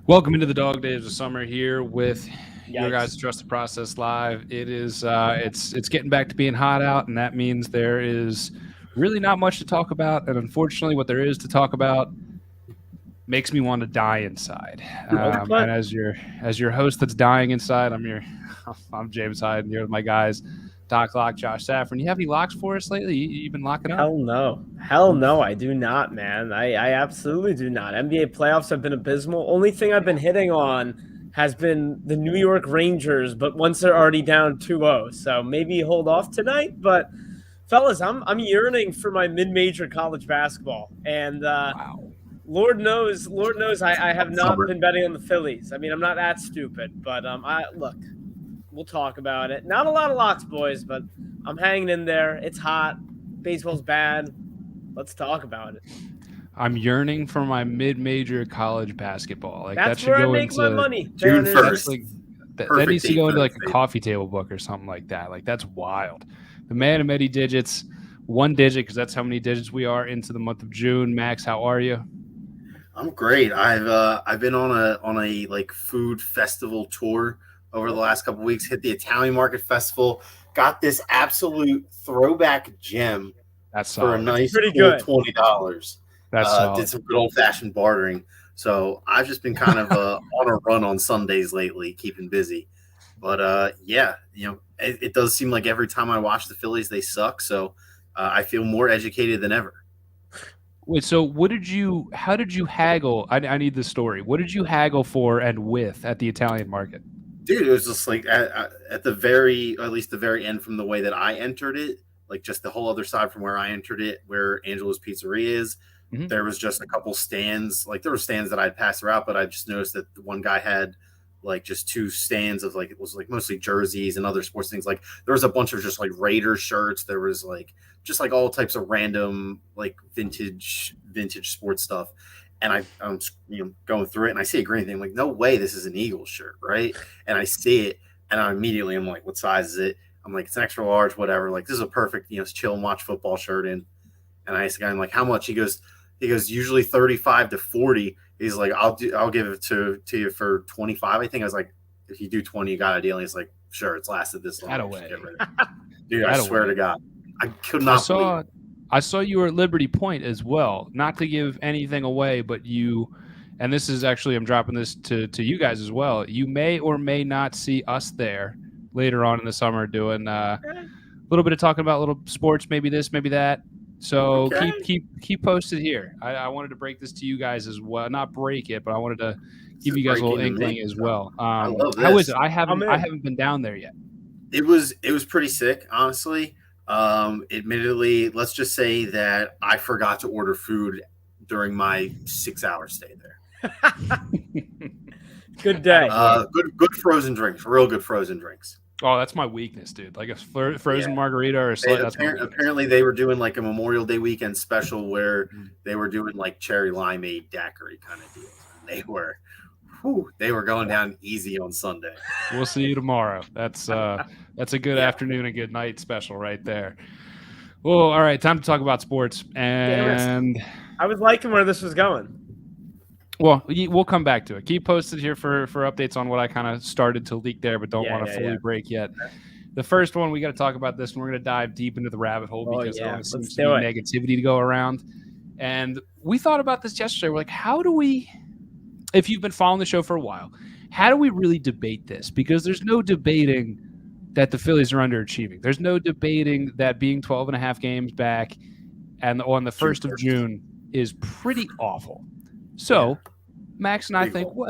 Welcome into the dog days of summer here with your guys' Yikes. Trust the Process Live. It is it's getting back to being hot out, and that means there is really not much to talk about. And unfortunately, what there is to talk about makes me want to die inside. But And as your host that's dying inside, I'm James Hyde, and here with my guys, Doc Lock, Josh Saffron. You have any locks for us lately? You been locking up? hell no. Hell no, I do not, man. I absolutely do not. NBA playoffs have been abysmal. Only thing I've been hitting on has been the New York Rangers, but once they're already down 2-0. So maybe hold off tonight. But fellas, I'm yearning for my mid-major college basketball. And Wow. Lord knows I have not Summer. been betting on the Phillies. I mean, I'm not that stupid, but I look, we'll talk about it. Not a lot of locks, boys, but I'm hanging in there. It's hot. Baseball's bad. Let's talk about it. I'm yearning for my mid-major college basketball. Like that That's should where I go make my into money. June There it is. that's 1st. like that Perfect needs to date go for into that like a state. coffee table book or something like that. Like that's wild. The man of many digits, one digit because that's how many digits we are into the month of June. Max, how are you? I'm great. I've been on a like food festival tour over the last couple of weeks. Hit the Italian Market Festival. Got this absolute throwback gem That's for a solid. nice pretty cool good. $20. That's Did solid. some good old fashioned bartering. So I've just been kind of on a run on Sundays lately, keeping busy. But yeah, it does seem like every time I watch the Phillies, they suck. So I feel more educated than ever. Wait, so what did you? How did you haggle? I need the story. What did you haggle for and with at the Italian market? Dude, it was just like at the very, or at least the very end from the way that I entered it, like just the whole other side from where I entered it, where Angelo's Pizzeria is. Mhm. There was just a couple stands. Like there were stands that I'd pass around, but I just noticed that one guy had like just two stands of like it was like mostly jerseys and other sports things. Like there was a bunch of just like Raider shirts. There was like just like all types of random like vintage sports stuff. And I'm going through it and I see a green thing. I'm like, no way, this is an Eagles shirt, right? And I see it, and I'm like, what size is it? I'm like, it's an extra large, whatever. Like this is a perfect, chill and watch football shirt in. And I asked the guy, I'm like, how much? He goes, usually 35 to 40. He's like, I'll give it to you for 25. I think I was like, if you do 20, you got a deal. And he's like, sure, it's lasted this long. That Just away. get rid of it. Dude, I That swear away. to God, I could I not believe it. saw you were at Liberty Point as well. Not to give anything away, but you, and this is actually I'm dropping this to you guys as well. You may or may not see us there later on in the summer doing a little bit of talking about little sports, maybe this, maybe that. So Okay. keep posted here. I wanted to break this to you guys as well. Not break it, but I wanted to This give is you guys a little breaking to inkling me. as well. I love How is this. it? I I'm in. haven't been down there yet. It was pretty sick, honestly. Admittedly, let's just say that I forgot to order food during my 6 hour stay there. Good day. Good frozen drinks, real good frozen drinks. Oh, that's my weakness, dude. Like a frozen Yeah. margarita or a They, that's my weakness. apparently, they were doing like a Memorial Day weekend special where Mhm. they were doing like cherry limeade daiquiri kind of deals. And they were going down easy on Sunday. We'll see you tomorrow. That's a good Yeah. afternoon and good night special right there. Well, all right, time to talk about sports. And I was liking where this was going. well, we'll come back to it. Keep posted here for updates on what I kind of started to leak there, but don't want to fully break yet. The first one, we got to talk about this, and we're going to dive deep into the rabbit hole Oh, because there yeah. always seems Let's to do be it. negativity to go around. And we thought about this yesterday. We're like, how do we, if you've been following the show for a while, how do we really debate this? Because there's no debating that the Phillies are underachieving. There's no debating that being 12 and a half games back and on the 1st of June is pretty awful. So Max and I Big think, hole.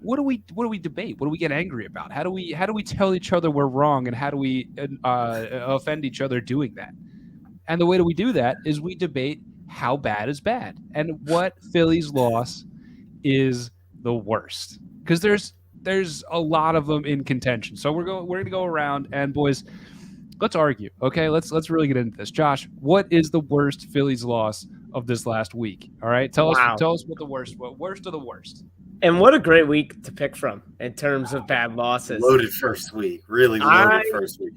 what do we debate? What do we get angry about? How do we tell each other we're wrong, and how do we offend each other doing that? And the way that we do that is we debate how bad is bad and what Phillies loss is the worst, because there's a lot of them in contention. So we're going to go around, and boys, let's argue. Okay, let's really get into this. Josh, what is the worst Phillies loss of this last week? All right, tell us what the worst of the worst. And what a great week to pick from in terms of bad losses. Loaded first week, really loaded first week.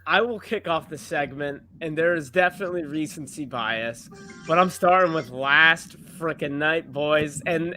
I will kick off the segment, and there is definitely recency bias, but I'm starting with last frickin' night, boys, and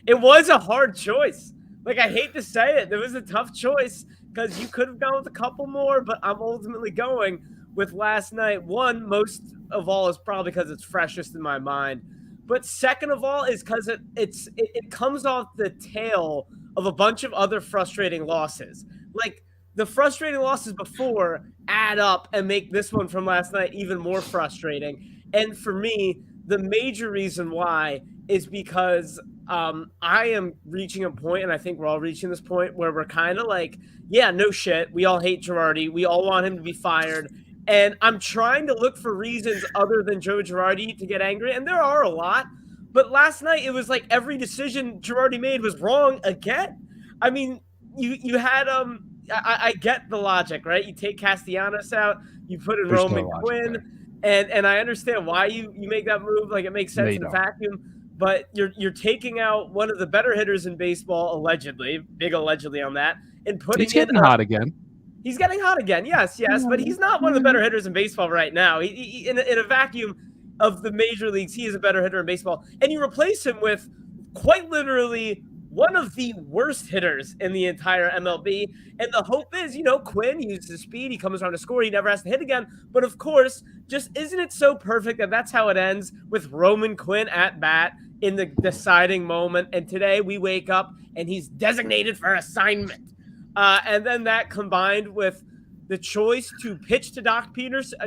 it was a hard choice. Like, I hate to say it, it was a tough choice because you could have gone with a couple more, but I'm ultimately going with last night. One, most of all, is probably because it's freshest in my mind, but second of all is because it comes off the tail of a bunch of other frustrating losses. Like, the frustrating losses before add up and make this one from last night even more frustrating. And for me, the major reason why is because I am reaching a point, and I think we're all reaching this point where we're kind of like, yeah, no shit. We all hate Girardi. We all want him to be fired. And I'm trying to look for reasons other than Joe Girardi to get angry. And there are a lot. But last night, it was like every decision Girardi made was wrong again. I mean, you had I get the logic, right? You take Castellanos out, you put in There's Roman no logic Quinn, and I understand why you make that move. Like, it makes sense in a vacuum, but you're taking out one of the better hitters in baseball, allegedly, big allegedly on that, and putting He's getting hot again. He's getting hot again, yes, but he's not one of the better hitters in baseball right now. He in a vacuum of the major leagues, he is a better hitter in baseball, and you replace him with quite literally one of the worst hitters in the entire MLB. And the hope is, Quinn, he uses his speed, he comes around to score, he never has to hit again. But of course, just isn't it so perfect that that's how it ends with Roman Quinn at bat in the deciding moment? And today we wake up and he's designated for assignment. And then that combined with the choice to pitch to Jock Peterson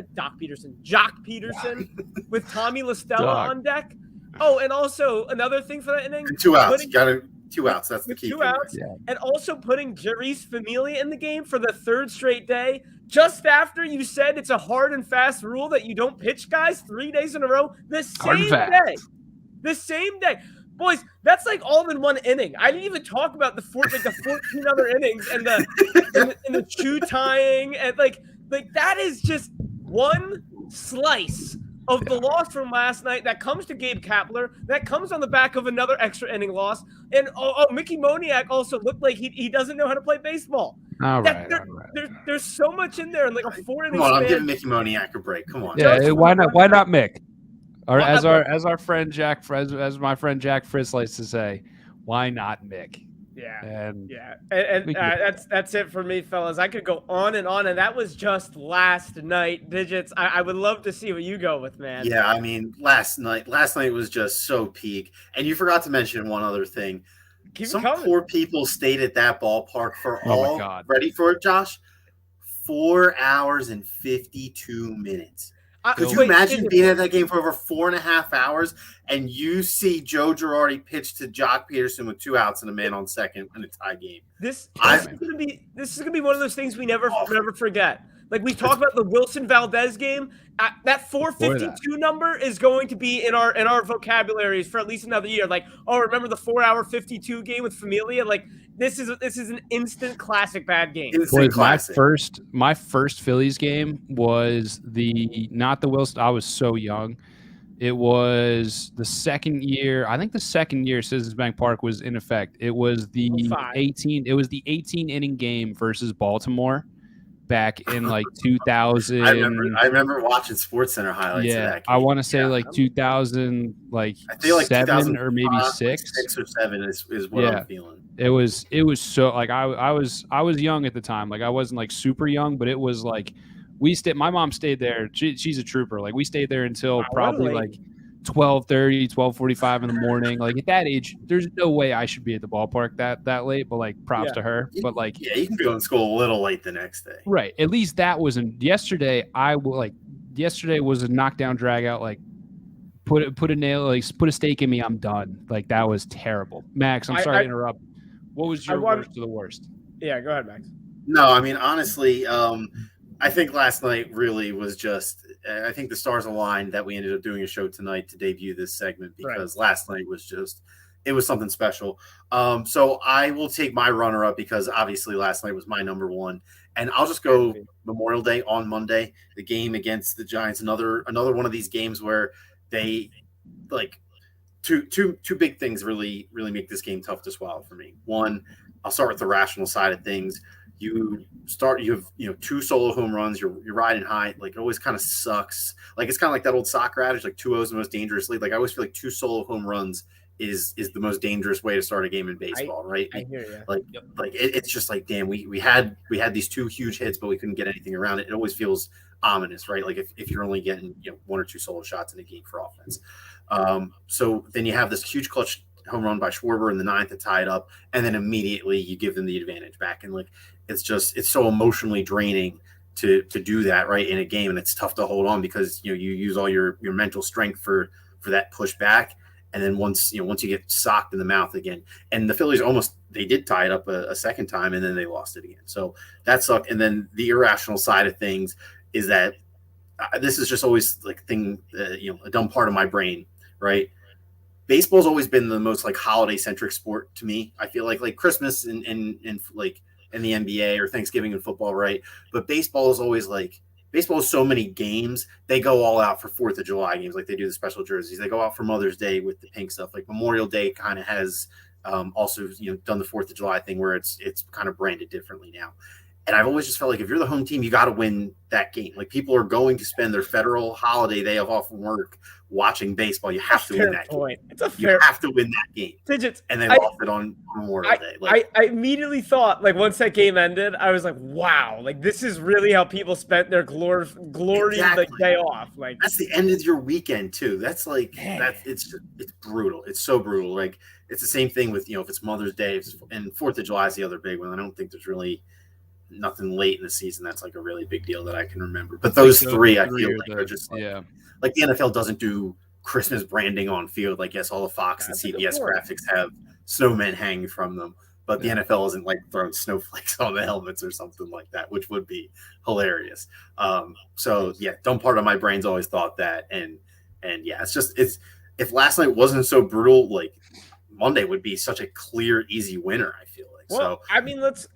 with Tommy La Stella on deck. Oh, and also another thing for that inning. And 2 outs. Two outs. That's the key. 2 outs. Yeah. And also putting Jeurys Familia in the game for the third straight day, just after you said it's a hard and fast rule that you don't pitch guys 3 days in a row the same day. The same day. Boys, that's like all in one inning. I didn't even talk about the 14 other innings and the shoe tying and like that is just one slice of the loss from last night that comes to Gabe Kapler, that comes on the back of another extra inning loss. And Mickey Moniak also looked like he doesn't know how to play baseball. All right. There's so much in there in like a 4 inning span. Come on, I'm giving Mickey Moniak a break. Come on. Yeah, why not Mick? Or as our friend Jack, as my friend Jack Friss likes to say, why not Mick? Yeah, and that's it for me, fellas. I could go on, and that was just last night. Digits, I would love to see what you go with, man. Yeah, I mean, last night was just so peak. And you forgot to mention one other thing. Some poor people stayed at that ballpark for ready for it, Josh? 4 hours and 52 minutes. Could you imagine being at that game for over 4.5 hours and you see Joe Girardi pitch to Jock Peterson with 2 outs and a man on second in a tie game? This is gonna be one of those things we never forget. Like, we talk about the Wilson Valdez game. That 452 number is going to be in our vocabularies for at least another year. Like, remember the 4 hour 52 game with Familia? Like, this is an instant classic bad game. My first Phillies game was not the Wilson. I was so young. It was the second year. I think the second year Citizens Bank Park was in effect. It was the 18 inning game versus Baltimore back in like 2000. I remember watching SportsCenter highlights of that game. I want to say 2000, I feel like 7 or maybe 6 or 7 is what I'm feeling. It was so like I was young at the time. Like, I wasn't like super young, but it was like my mom stayed there. She's a trooper. Like, we stayed there until probably like 12:30, 12:45 in the morning. Like, at that age, there's no way I should be at the ballpark that late, but like, props to her. But like, yeah, you can go to school a little late the next day. Right. At least that wasn't yesterday. Yesterday was a knockdown drag out. Like, put a stake in me. I'm done. Like, that was terrible. Max, I'm sorry to interrupt. What was your worst to the worst? Yeah, go ahead, Max. No, I mean, honestly, I think last night really was just – I think the stars aligned that we ended up doing a show tonight to debut this segment because last night was just – it was something special. So I will take my runner-up because obviously last night was my number one. And I'll just go Memorial Day on Monday, the game against the Giants, another one of these games where they – like two big things really make this game tough to swallow for me. One, I'll start with the rational side of things. you have 2 solo home runs, you're riding high. Like it always kind of sucks. Like it's kind of like that old soccer adage, like 2-0 is the most dangerous lead. Like I always feel like 2 solo home runs is the most dangerous way to start a game in baseball, right? I hear you. Like it's just like, damn, we had these 2 huge hits, but we couldn't get anything around it. It always feels ominous, right? Like if you're only getting 1 or 2 solo shots in a game for offense. So then you have this huge clutch home run by Schwarber in the 9th to tie it up, and then immediately you give them the advantage back. And like it's so emotionally draining to do that, right, in a game, and it's tough to hold on because you use all your mental strength for that push back. And then once you get socked in the mouth again, and the Phillies they did tie it up a second time, and then they lost it again. So that sucked. And then the irrational side of things is that this is just always like a dumb part of my brain, right? Baseball's always been the most like holiday centric sport to me. I feel like Christmas and like in the NBA or Thanksgiving in football, right? But baseball is so many games. They go all out for 4th of July games, like they do the special jerseys. They go out for Mother's Day with the pink stuff. Like Memorial Day kind of has also done the 4th of July thing where it's kind of branded differently now. And I've always just felt like if you're the home team, you got to win that game. Like people are going to spend their federal holiday they have off from work watching baseball. You have to win that game. You have to win that game. Digits. And they lost it on Memorial Day. I immediately thought, like, once that game ended, I was like, wow, like this is really how people spent their glory like day off. Like that's the end of your weekend too. That's like it's brutal. It's so brutal. Like it's the same thing with if it's Mother's Day and 4th of July is the other big one. I don't think there's really nothing late in the season that's like a really big deal that I can remember. But those 3 I feel like are just like the NFL doesn't do Christmas branding on field. Like yes, all the Fox and CBS graphics have snowmen hanging from them, but the NFL isn't like throwing snowflakes on the helmets or something like that, which would be hilarious. So yeah, dumb part of my brain's always thought that, and yeah, it's if last night wasn't so brutal, like Monday would be such a clear, easy winner. I feel like. Well, so I mean, let's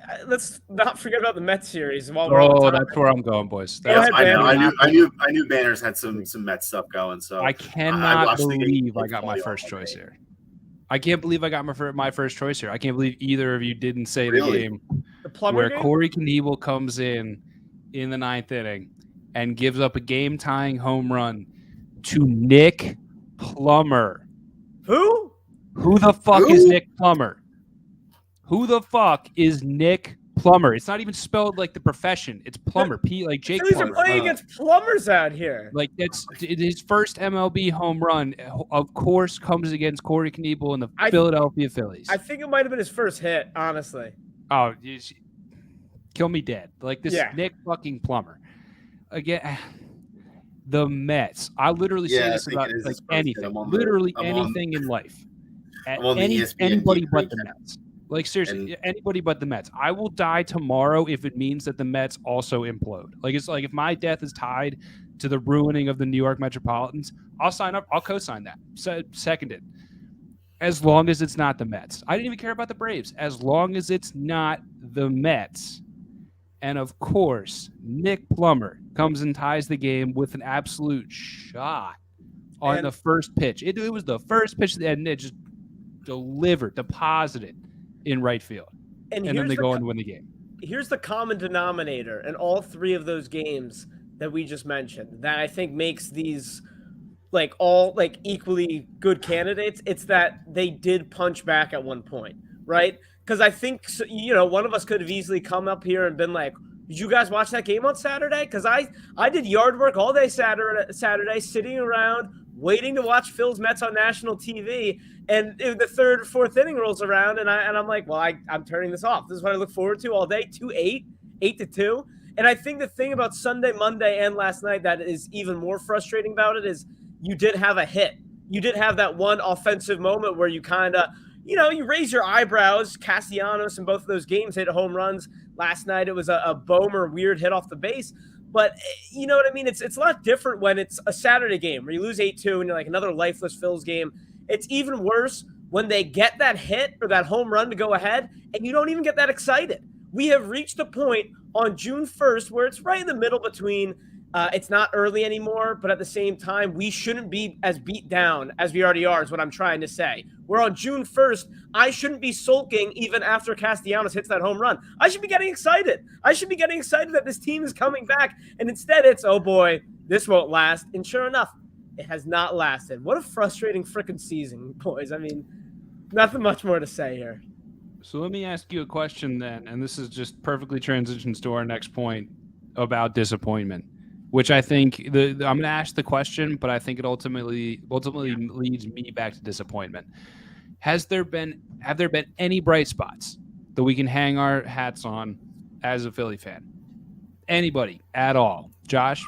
not forget about the Mets series while we're on that's where I'm going, boys. I knew Banners had some Mets stuff going. So I cannot believe I got my first choice here. I can't believe I got my first choice here. I can't believe either of you didn't say the game where Corey Knebel comes in the 9th inning and gives up a game-tying home run to Nick Plummer. Who? Who the fuck is Nick Plummer? Who the fuck is Nick Plummer? It's not even spelled like the profession. It's Plummer. P like Jake Phillies Plummer. Are playing against plumbers out here. Like it's his first MLB home run. Of course, comes against Corey Knebel and the Philadelphia Phillies. I think it might have been his first hit, honestly. Oh, kill me dead. Like this Nick fucking Plummer. Again, the Mets. I literally say this about like anything. Literally anything in life. Anybody but the Mets. Like, seriously, anybody but the Mets. I will die tomorrow if it means that the Mets also implode. Like, it's like if my death is tied to the ruining of the New York Metropolitans, I'll sign up. I'll co-sign that. Seconded. As long as it's not the Mets. I didn't even care about the Braves. As long as it's not the Mets. And, of course, Nick Plummer comes and ties the game with an absolute shot on the first pitch. It was the first pitch, and it just deposited in right field. And then they go and win the game. Here's the common denominator in all 3 of those games that we just mentioned that I think makes these like all like equally good candidates. It's that they did punch back at one point, right? Because I think, one of us could have easily come up here and been like, did you guys watch that game on Saturday? Because I did yard work all day Saturday, sitting around waiting to watch Phil's Mets on national TV. And the 3rd or 4th inning rolls around, and I'm like, well, I'm turning this off. This is what I look forward to all day. 2-8, 8-2. And I think the thing about Sunday, Monday, and last night that is even more frustrating about it is you did have a hit. You did have that one offensive moment where you kind of, you raise your eyebrows. Castellanos in both of those games hit home runs. Last night it was a Bomer weird hit off the base. But you know what I mean? It's a lot different when it's a Saturday game where you lose 8-2 and you're like another lifeless Phils game. It's even worse when they get that hit or that home run to go ahead and you don't even get that excited. We have reached a point on June 1st where it's right in the middle between It's not early anymore, but at the same time, we shouldn't be as beat down as we already are, is what I'm trying to say. We're on June 1st. I shouldn't be sulking even after Castellanos hits that home run. I should be getting excited. I should be getting excited that this team is coming back. And instead, it's, oh boy, this won't last. And sure enough, it has not lasted. What a frustrating freaking season, boys. I mean, nothing much more to say here. So let me ask you a question then, and this is just perfectly transitions to our next point about disappointment. Which I think I'm going to ask the question, but I think it ultimately leads me back to disappointment. Have there been any bright spots that we can hang our hats on as a Philly fan? Anybody at all? Josh?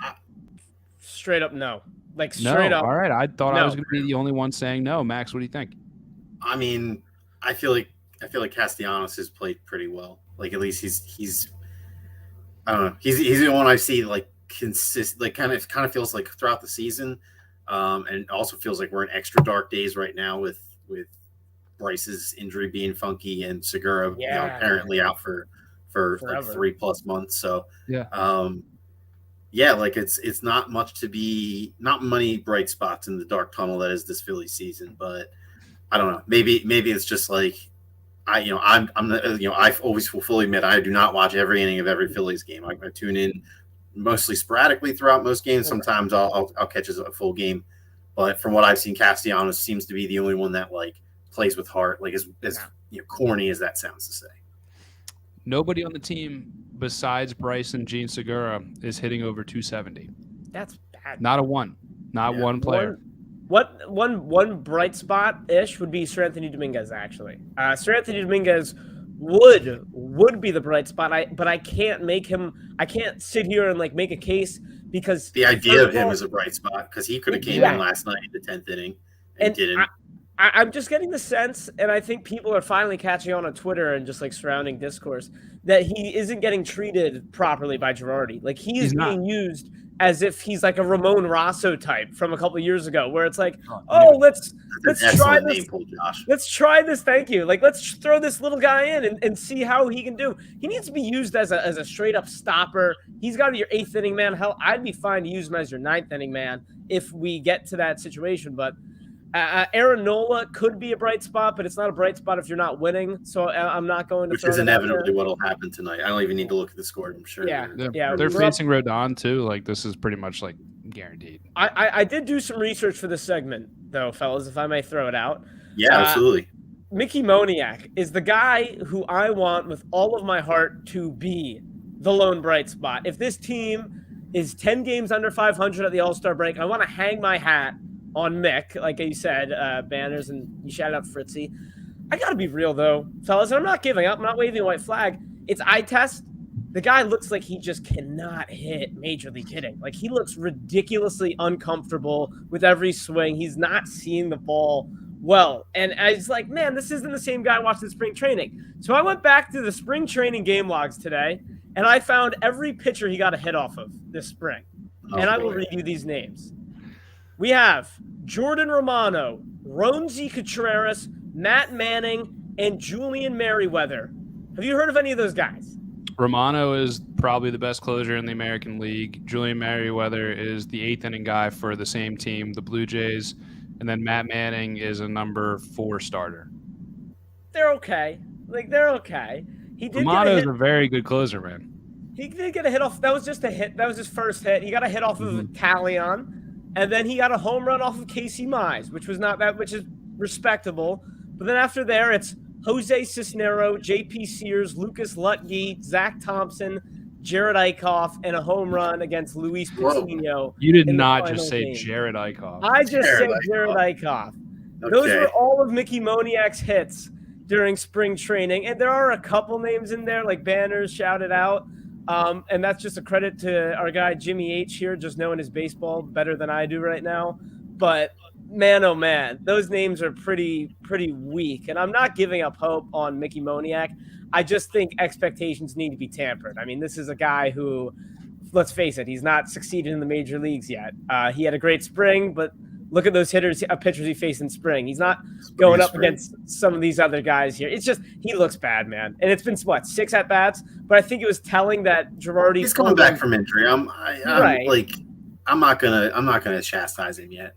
Straight up, no. Like straight up. All right. I thought I was going to be the only one saying no. Max, what do you think? I mean, I feel like Castellanos has played pretty well. Like at least he's I don't know. He's the one I see like consistent, like kind of feels like throughout the season, and it also feels like we're in extra dark days right now with Bryce's injury being funky and Segura apparently out for like 3+ months. So like it's not many bright spots in the dark tunnel that is this Philly season. But I don't know. Maybe it's just like I always will fully admit I do not watch every inning of every Phillies game. I tune in mostly sporadically throughout most games. Sometimes I'll catch a full game, but from what I've seen, Castellanos seems to be the only one that like plays with heart. Like as corny as that sounds to say. Nobody on the team besides Bryce and Gene Segura is hitting over 270. That's bad. Not a one. Not one player. One bright spot ish would be Sir Anthony Dominguez. Actually, Sir Anthony Dominguez would be the bright spot. But I can't make him. I can't sit here and like make a case because the idea of him is a bright spot because he could have came in last night in the 10th inning and didn't. I'm just getting the sense, and I think people are finally catching on Twitter and just like surrounding discourse that he isn't getting treated properly by Girardi. Like he's being used as if he's like a Ramon Rosso type from a couple of years ago, where it's like, let's try this. Let's try this. Thank you. Like, let's throw this little guy in and see how he can do. He needs to be used as a straight up stopper. He's got to be your 8th inning man. Hell, I'd be fine to use him as your 9th inning man if we get to that situation. But Aaron Nola could be a bright spot, but it's not a bright spot if you're not winning. So I'm not going to. Which is inevitably what will happen tonight. I don't even need to look at the score. I'm sure. They're facing Rodon too. Like this is pretty much like guaranteed. I did do some research for this segment though, fellas, if I may throw it out. Yeah, absolutely. Mickey Moniak is the guy who I want with all of my heart to be the lone bright spot. If this team is 10 games under 500 at the All-Star break, I want to hang my hat on Mick, like you said, banners, and you shouted out Fritzy. I got to be real, though, fellas, and I'm not giving up. I'm not waving a white flag. It's eye test. The guy looks like he just cannot hit Major League hitting. Like, he looks ridiculously uncomfortable with every swing. He's not seeing the ball well. And I was like, man, this isn't the same guy watching spring training. So I went back to the spring training game logs today, and I found every pitcher he got a hit off of this spring. I will read you these names. We have Jordan Romano, Ronzi Contreras, Matt Manning, and Julian Merriweather. Have you heard of any of those guys? Romano is probably the best closer in the American League. Julian Merriweather is the 8th inning guy for the same team, the Blue Jays. And then Matt Manning is a number 4 starter. They're okay. They're okay. Romano is a very good closer, man. He did get a hit off. That was just a hit. That was his first hit. He got a hit off of Talion. And then he got a home run off of Casey Mize, which is respectable. But then after there, it's Jose Cisnero, J.P. Sears, Lucas Lutke, Zach Thompson, Jared Eichhoff, and a home run against Luis Patino. You did not just say Jared Eichhoff. I just said Jared Eichhoff. Okay. Those were all of Mickey Moniak's hits during spring training. And there are a couple names in there, like banners shouted out. And that's just a credit to our guy Jimmy H here, just knowing his baseball better than I do right now. But man, oh man, those names are pretty weak. And I'm not giving up hope on Mickey Moniak. I just think expectations need to be tempered. I mean, this is a guy who, let's face it, he's not succeeded in the major leagues yet. He had a great spring, but look at those pitchers he faced in spring. He's not going up against some of these other guys here. It's just he looks bad, man. And it's been what, 6 at bats, but I think it was telling that Girardi. He's coming back from injury. I'm not gonna chastise him yet.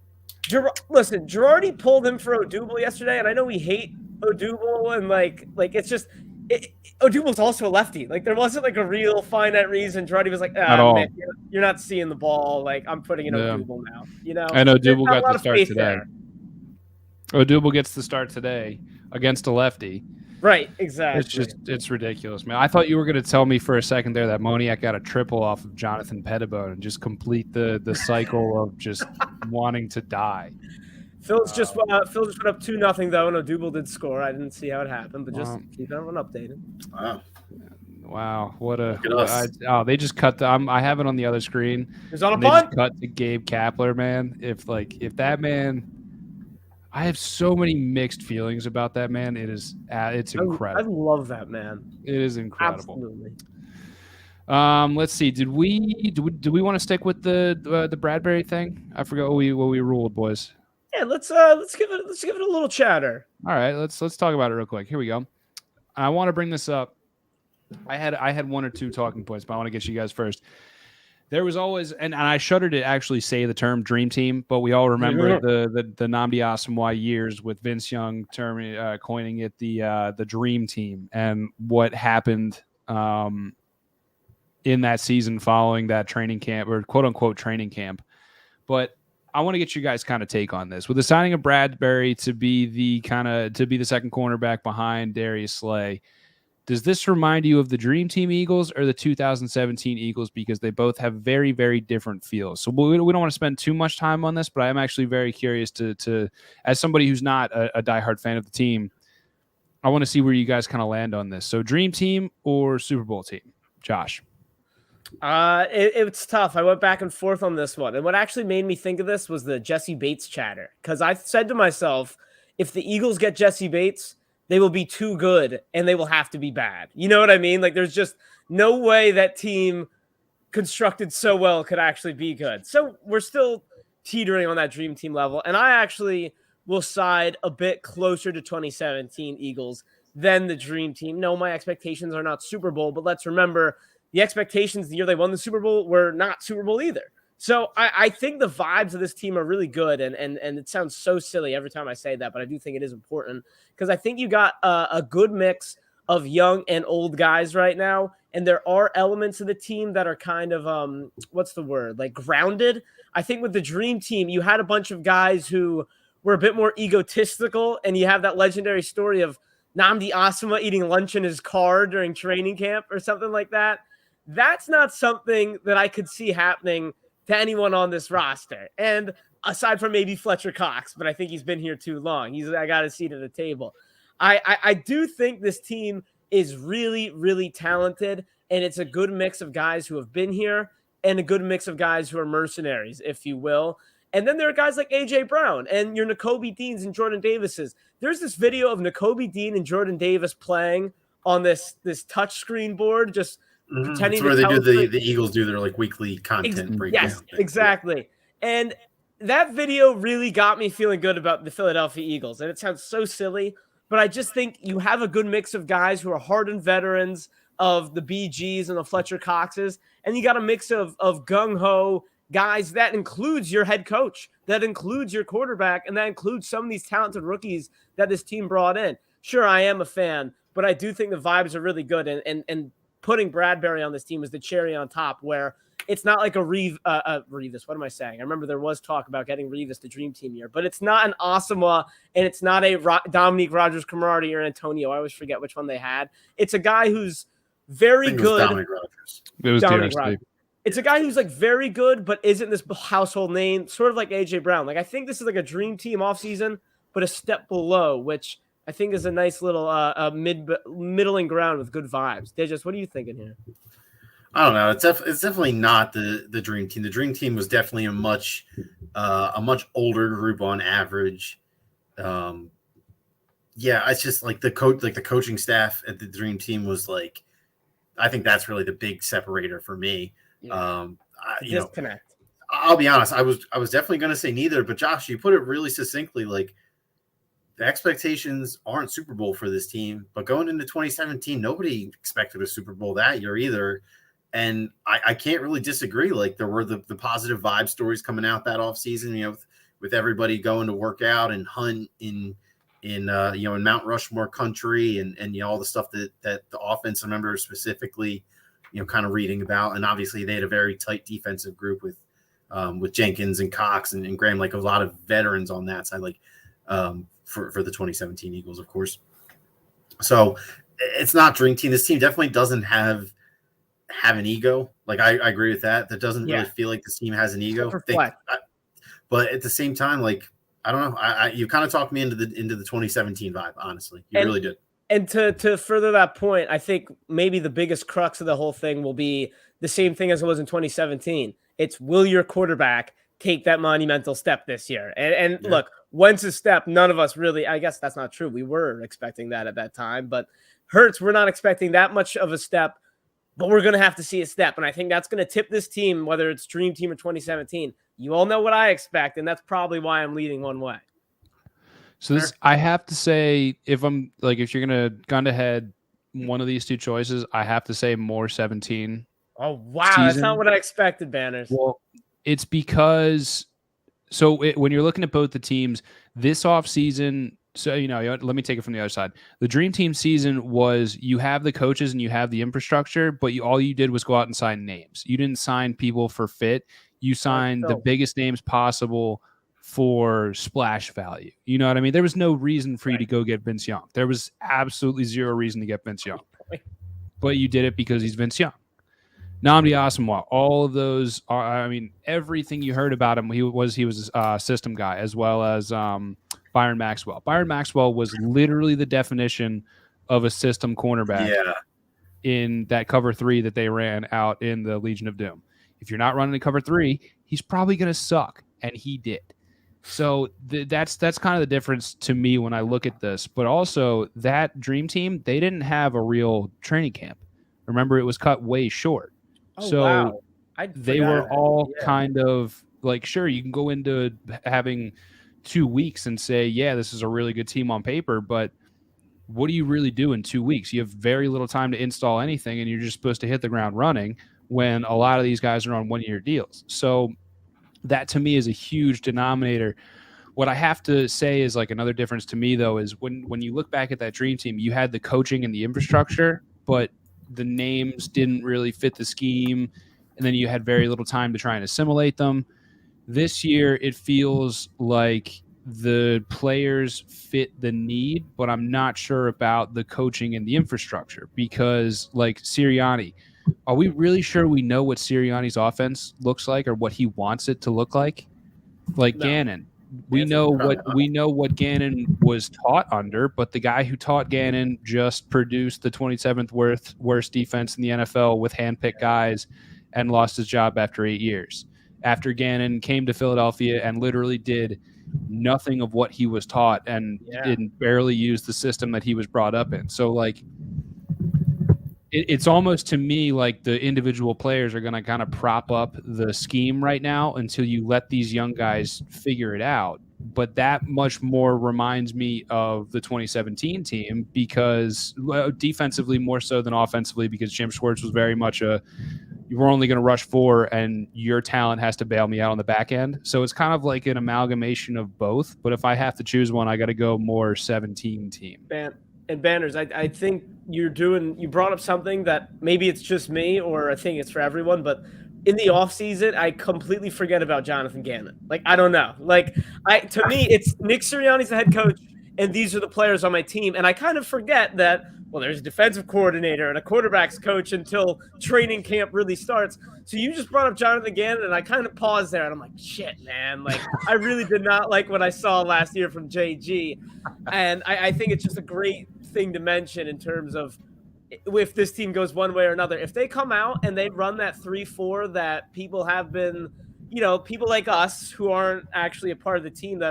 Listen, Girardi pulled him for Odubel yesterday, and I know we hate Odubel, and like it's just Odubel's also a lefty. Like there wasn't like a real finite reason. Girardi was like, man, you're not seeing the ball. Like I'm putting in Odubel now. You know, and Odubel got the start today. Odubel gets the start today against a lefty. Right, exactly. It's ridiculous, man. I thought you were going to tell me for a second there that Moniak got a triple off of Jonathan Pettibone and just complete the cycle of just wanting to die. Phil's just went up 2-0 though, and Odubel did score. I didn't see how it happened, but just keep everyone updated. Wow, they just cut I have it on the other screen. It's on a punt. Just cut to Gabe Kapler, man. If that man. I have so many mixed feelings about that man. It's incredible. I love that man. It is incredible. Absolutely. Let's see. Do we want to stick with the Bradbury thing? I forgot what we ruled, boys. Yeah, let's give it a little chatter. All right, let's talk about it real quick. Here we go. I want to bring this up. I had 1 or 2 talking points, but I want to get you guys first. There was always, and I shudder to actually say the term dream team, but we all remember the Nnamdi Asomugha years with Vince Young coining it the dream team, and what happened in that season following that training camp, or quote unquote training camp. But I want to get you guys kind of take on this with the signing of Bradbury to be the second cornerback behind Darius Slay. Does this remind you of the Dream Team Eagles or the 2017 Eagles? Because they both have very, very different feels. So we don't want to spend too much time on this, but I am actually very curious to as somebody who's not a diehard fan of the team, I want to see where you guys kind of land on this. So Dream Team or Super Bowl team? Josh. It's tough. I went back and forth on this one. And what actually made me think of this was the Jesse Bates chatter. Because I said to myself, if the Eagles get Jesse Bates, they will be too good and they will have to be bad. You know what I mean? Like there's just no way that team constructed so well could actually be good. So we're still teetering on that dream team level. And I actually will side a bit closer to 2017 Eagles than the dream team. No, my expectations are not Super Bowl, but let's remember the expectations the year they won the Super Bowl were not Super Bowl either. So I think the vibes of this team are really good, and it sounds so silly every time I say that, but I do think it is important because I think you got a good mix of young and old guys right now, and there are elements of the team that are kind of what's the word, like grounded. I think with the dream team, you had a bunch of guys who were a bit more egotistical, and you have that legendary story of Nnamdi Asomugha eating lunch in his car during training camp or something like that. That's not something that I could see happening to anyone on this roster. And aside from maybe Fletcher Cox, but I think he's been here too long. I got a seat at the table. I do think this team is really, really talented, and it's a good mix of guys who have been here and a good mix of guys who are mercenaries, if you will. And then there are guys like A.J. Brown and your Nakobe Deans and Jordan Davises. There's this video of Nakobe Dean and Jordan Davis playing on this touchscreen board, just pretending where they do the Eagles do their like weekly content breakdown. Yes, exactly. And that video really got me feeling good about the Philadelphia Eagles. And it sounds so silly, but I just think you have a good mix of guys who are hardened veterans of the BGs and the Fletcher Coxes, and you got a mix of gung-ho guys that includes your head coach, that includes your quarterback, and that includes some of these talented rookies that this team brought in. Sure, I am a fan, but I do think the vibes are really good, and putting Bradbury on this team is the cherry on top, where it's not like a Revis. What am I saying? I remember there was talk about getting Revis the dream team year, but it's not an Asomugha, and it's not a Dominique Rodgers-Cromartie or Antonio. I always forget which one they had. It's a guy who's very good. Dominique Rodgers. It was Dominique Rodgers. It's a guy who's like very good, but isn't this household name, sort of like A.J. Brown. Like I think this is like a dream team offseason, but a step below, which I think is a nice little middling ground with good vibes. Dejas, what are you thinking here? I don't know. It's definitely not the dream team. The dream team was definitely a much older group on average. Yeah, it's just like the coaching staff at the dream team was like, I think that's really the big separator for me. Yeah. Disconnect. I'll be honest. I was definitely going to say neither, but Josh, you put it really succinctly. Like the expectations aren't Super Bowl for this team, but going into 2017, nobody expected a Super Bowl that year either. And I can't really disagree. Like there were the positive vibe stories coming out that offseason, with everybody going to work out and hunt in Mount Rushmore country and all the stuff that the offensive members specifically, kind of reading about. And obviously they had a very tight defensive group with Jenkins and Cox and Graham, like a lot of veterans on that side, like for the 2017 Eagles, of course. So it's not dream team. This team definitely doesn't have an ego. Like I agree with that. That doesn't really feel like this team has an ego. But at the same time, like I don't know. You kind of talked me into the 2017 vibe. Honestly, you really did. And to further that point, I think maybe the biggest crux of the whole thing will be the same thing as it was in 2017. It's will your quarterback take that monumental step this year? And look, Wentz's step, none of us really, I guess that's not true. We were expecting that at that time, but Hurts, we're not expecting that much of a step, but we're going to have to see a step. And I think that's going to tip this team, whether it's Dream Team or 2017. You all know what I expect, and that's probably why I'm leading one way. So I have to say, if you're going to gun ahead one of these two choices, I have to say more 17. Oh, wow. Season. That's not what I expected, Banners. Well, it's because when you're looking at both the teams this offseason, so, let me take it from the other side. The Dream Team season was you have the coaches and you have the infrastructure, but all you did was go out and sign names. You didn't sign people for fit. You signed the biggest names possible for splash value. You know what I mean? There was no reason for you to go get Vince Young. There was absolutely zero reason to get Vince Young. But you did it because he's Vince Young. Nnamdi Asomugha, all of those are, everything you heard about him, he was a system guy, as well as Byron Maxwell. Byron Maxwell was literally the definition of a system cornerback in that cover 3 that they ran out in the Legion of Doom. If you're not running a cover 3, he's probably going to suck, and he did. So that's kind of the difference to me when I look at this. But also, that Dream Team, they didn't have a real training camp. Remember, it was cut way short. Oh, so wow. They were all kind of like, sure, you can go into having 2 weeks and say, yeah, this is a really good team on paper, but what do you really do in 2 weeks? You have very little time to install anything, and you're just supposed to hit the ground running when a lot of these guys are on one-year deals. So that to me is a huge denominator. What I have to say is like another difference to me, though, is when you look back at that Dream Team, you had the coaching and the infrastructure, but the names didn't really fit the scheme, and then you had very little time to try and assimilate them. This year, it feels like the players fit the need, but I'm not sure about the coaching and the infrastructure because, like Sirianni, are we really sure we know what Sirianni's offense looks like or what he wants it to look like? Like Gannon. We know what Gannon was taught under, but the guy who taught Gannon just produced the 27th worst defense in the NFL with handpicked guys and lost his job after 8 years. After Gannon came to Philadelphia and literally did nothing of what he was taught and didn't barely use the system that he was brought up in. So, like, it's almost to me like the individual players are going to kind of prop up the scheme right now until you let these young guys figure it out. But that much more reminds me of the 2017 team because defensively more so than offensively, because Jim Schwartz was very much we're only going to rush 4 and your talent has to bail me out on the back end. So it's kind of like an amalgamation of both. But if I have to choose one, I got to go more 17 team. And Banners, I think you brought up something that maybe it's just me or I think it's for everyone, but in the offseason, I completely forget about Jonathan Gannon. Like, I don't know. Like, to me, it's Nick Sirianni's the head coach, and these are the players on my team. And I kind of forget that, well, there's a defensive coordinator and a quarterback's coach until training camp really starts. So you just brought up Jonathan Gannon, and I kind of paused there, and I'm like, shit, man. Like, I really did not like what I saw last year from JG. And I think it's just a great thing to mention in terms of if this team goes one way or another. If they come out and they run that 3-4 that people have been, people like us who aren't actually a part of the team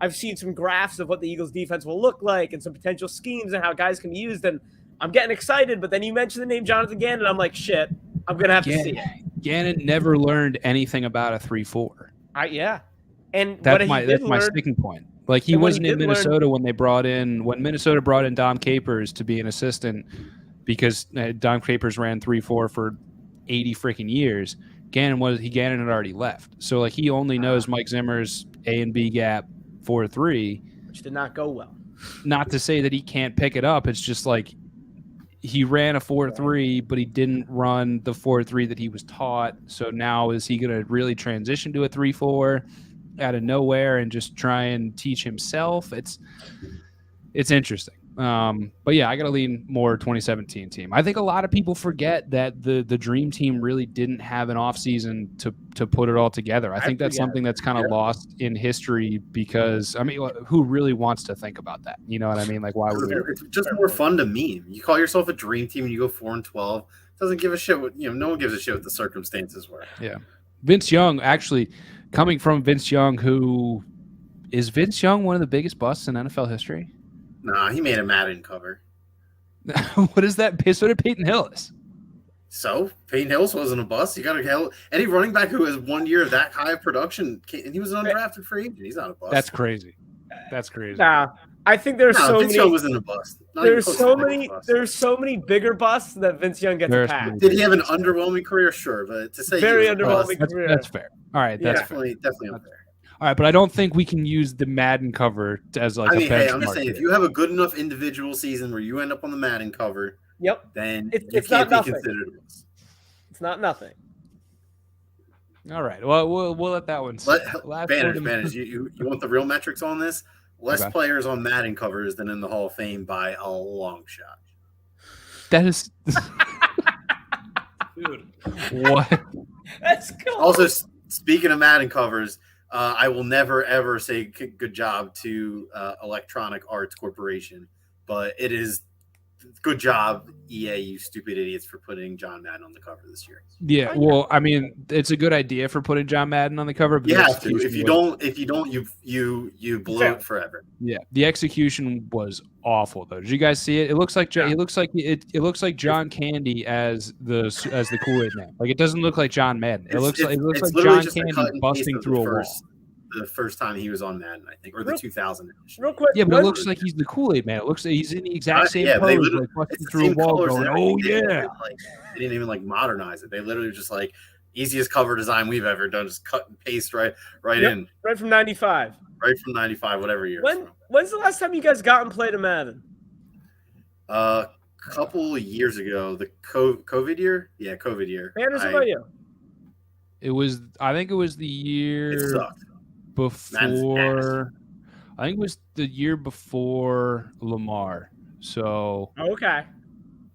I've seen some graphs of what the Eagles defense will look like and some potential schemes and how guys can be used. And I'm getting excited, but then you mentioned the name Jonathan Gannon, and I'm like, shit, I'm going to have to see it. Gannon never learned anything about a 3-4. Yeah. And that's my sticking point. Like he wasn't in Minnesota when Minnesota brought in Dom Capers to be an assistant because Dom Capers ran 3-4 for 80 freaking years. Gannon had already left. So like he only knows Mike Zimmer's A and B gap 4-3, which did not go well. Not to say that he can't pick it up. It's just like he ran a 4-3, but he didn't run the 4-3 that he was taught. So now is he going to really transition to a 3-4 out of nowhere and just try and teach himself? It's interesting. But yeah, I got to lean more 2017 team. I think a lot of people forget that the dream team really didn't have an offseason to put it all together. I think that's something that's kind of lost in history because, I mean, who really wants to think about that? You know what I mean? Like, why would we? It's just more fun to meme. You call yourself a dream team and you go 4-12. Doesn't give a shit what, no one gives a shit what the circumstances were. Yeah. Vince Young, actually, coming from Vince Young, is Vince Young one of the biggest busts in NFL history? Nah, he made a Madden cover. What is that? So did Peyton Hillis. So Peyton Hillis wasn't a bust. You got to any running back who has 1 year of that high of production, and he was an undrafted free agent. He's not a bust. That's crazy. Nah, I think there's so Vince many. Young wasn't a bust. There's so many bigger busts that Vince Young gets a pass. Did he have an underwhelming career? Sure, but to say very underwhelming career. That's fair. All right, that's definitely unfair. All right, but I don't think we can use the Madden cover as like a benchmark. Hey, I'm just saying, if you have a good enough individual season where you end up on the Madden cover, then it's not nothing. It's not nothing. All right, well, we'll let that one. Banners, you want the real metrics on this? Less players on Madden covers than in the Hall of Fame by a long shot. That is, dude. What? That's cool. Also, speaking of Madden covers. I will never, ever say good job to Electronic Arts Corporation, but it is good job, EA, you stupid idiots, for putting John Madden on the cover this year. Yeah, well, I mean, it's a good idea for putting John Madden on the cover. But you have to. If you don't, you blow it forever. Yeah, the execution was awful, though. Did you guys see it? It looks like it looks like John Candy as the Kool-Aid Man. Like it doesn't look like John Madden. It looks like John Candy busting through a wall. The first time he was on Madden, I think, or the 2000 edition. Real quick, yeah, but it looks like he's the Kool-Aid Man. It looks like he's in the exact same pose, like busting through a wall, going, "Oh yeah!" They didn't even modernize it. They literally just easiest cover design we've ever done, just cut and paste right in. Right from 95. Right from 95, whatever year. When's the last time you guys got and played a Madden? A couple of years ago, the COVID year. Yeah, COVID year. Anders, what about you? I think it was the year. It sucked. Before, I think it was the year before Lamar. So okay.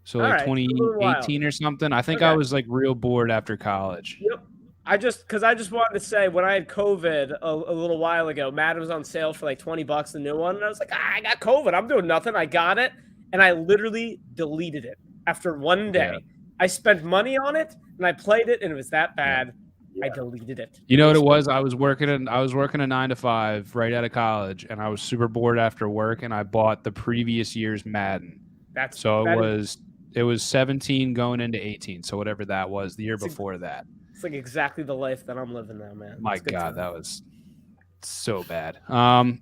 So like 2018 or something. I think I was like real bored after college. Yep. I just wanted to say when I had COVID a little while ago, Madden was on sale for like $20 the new one, and I was like, I got COVID. I'm doing nothing. I got it, and I literally deleted it after one day. Yeah. I spent money on it, and I played it, and it was that bad. Yeah. I deleted it. You know what it was? I was working a 9-to-5 right out of college, and I was super bored after work, and I bought the previous year's Madden. It was 17 going into 18, so whatever that was, the year before that. It's like exactly the life that I'm living now, man. My God, that was so bad.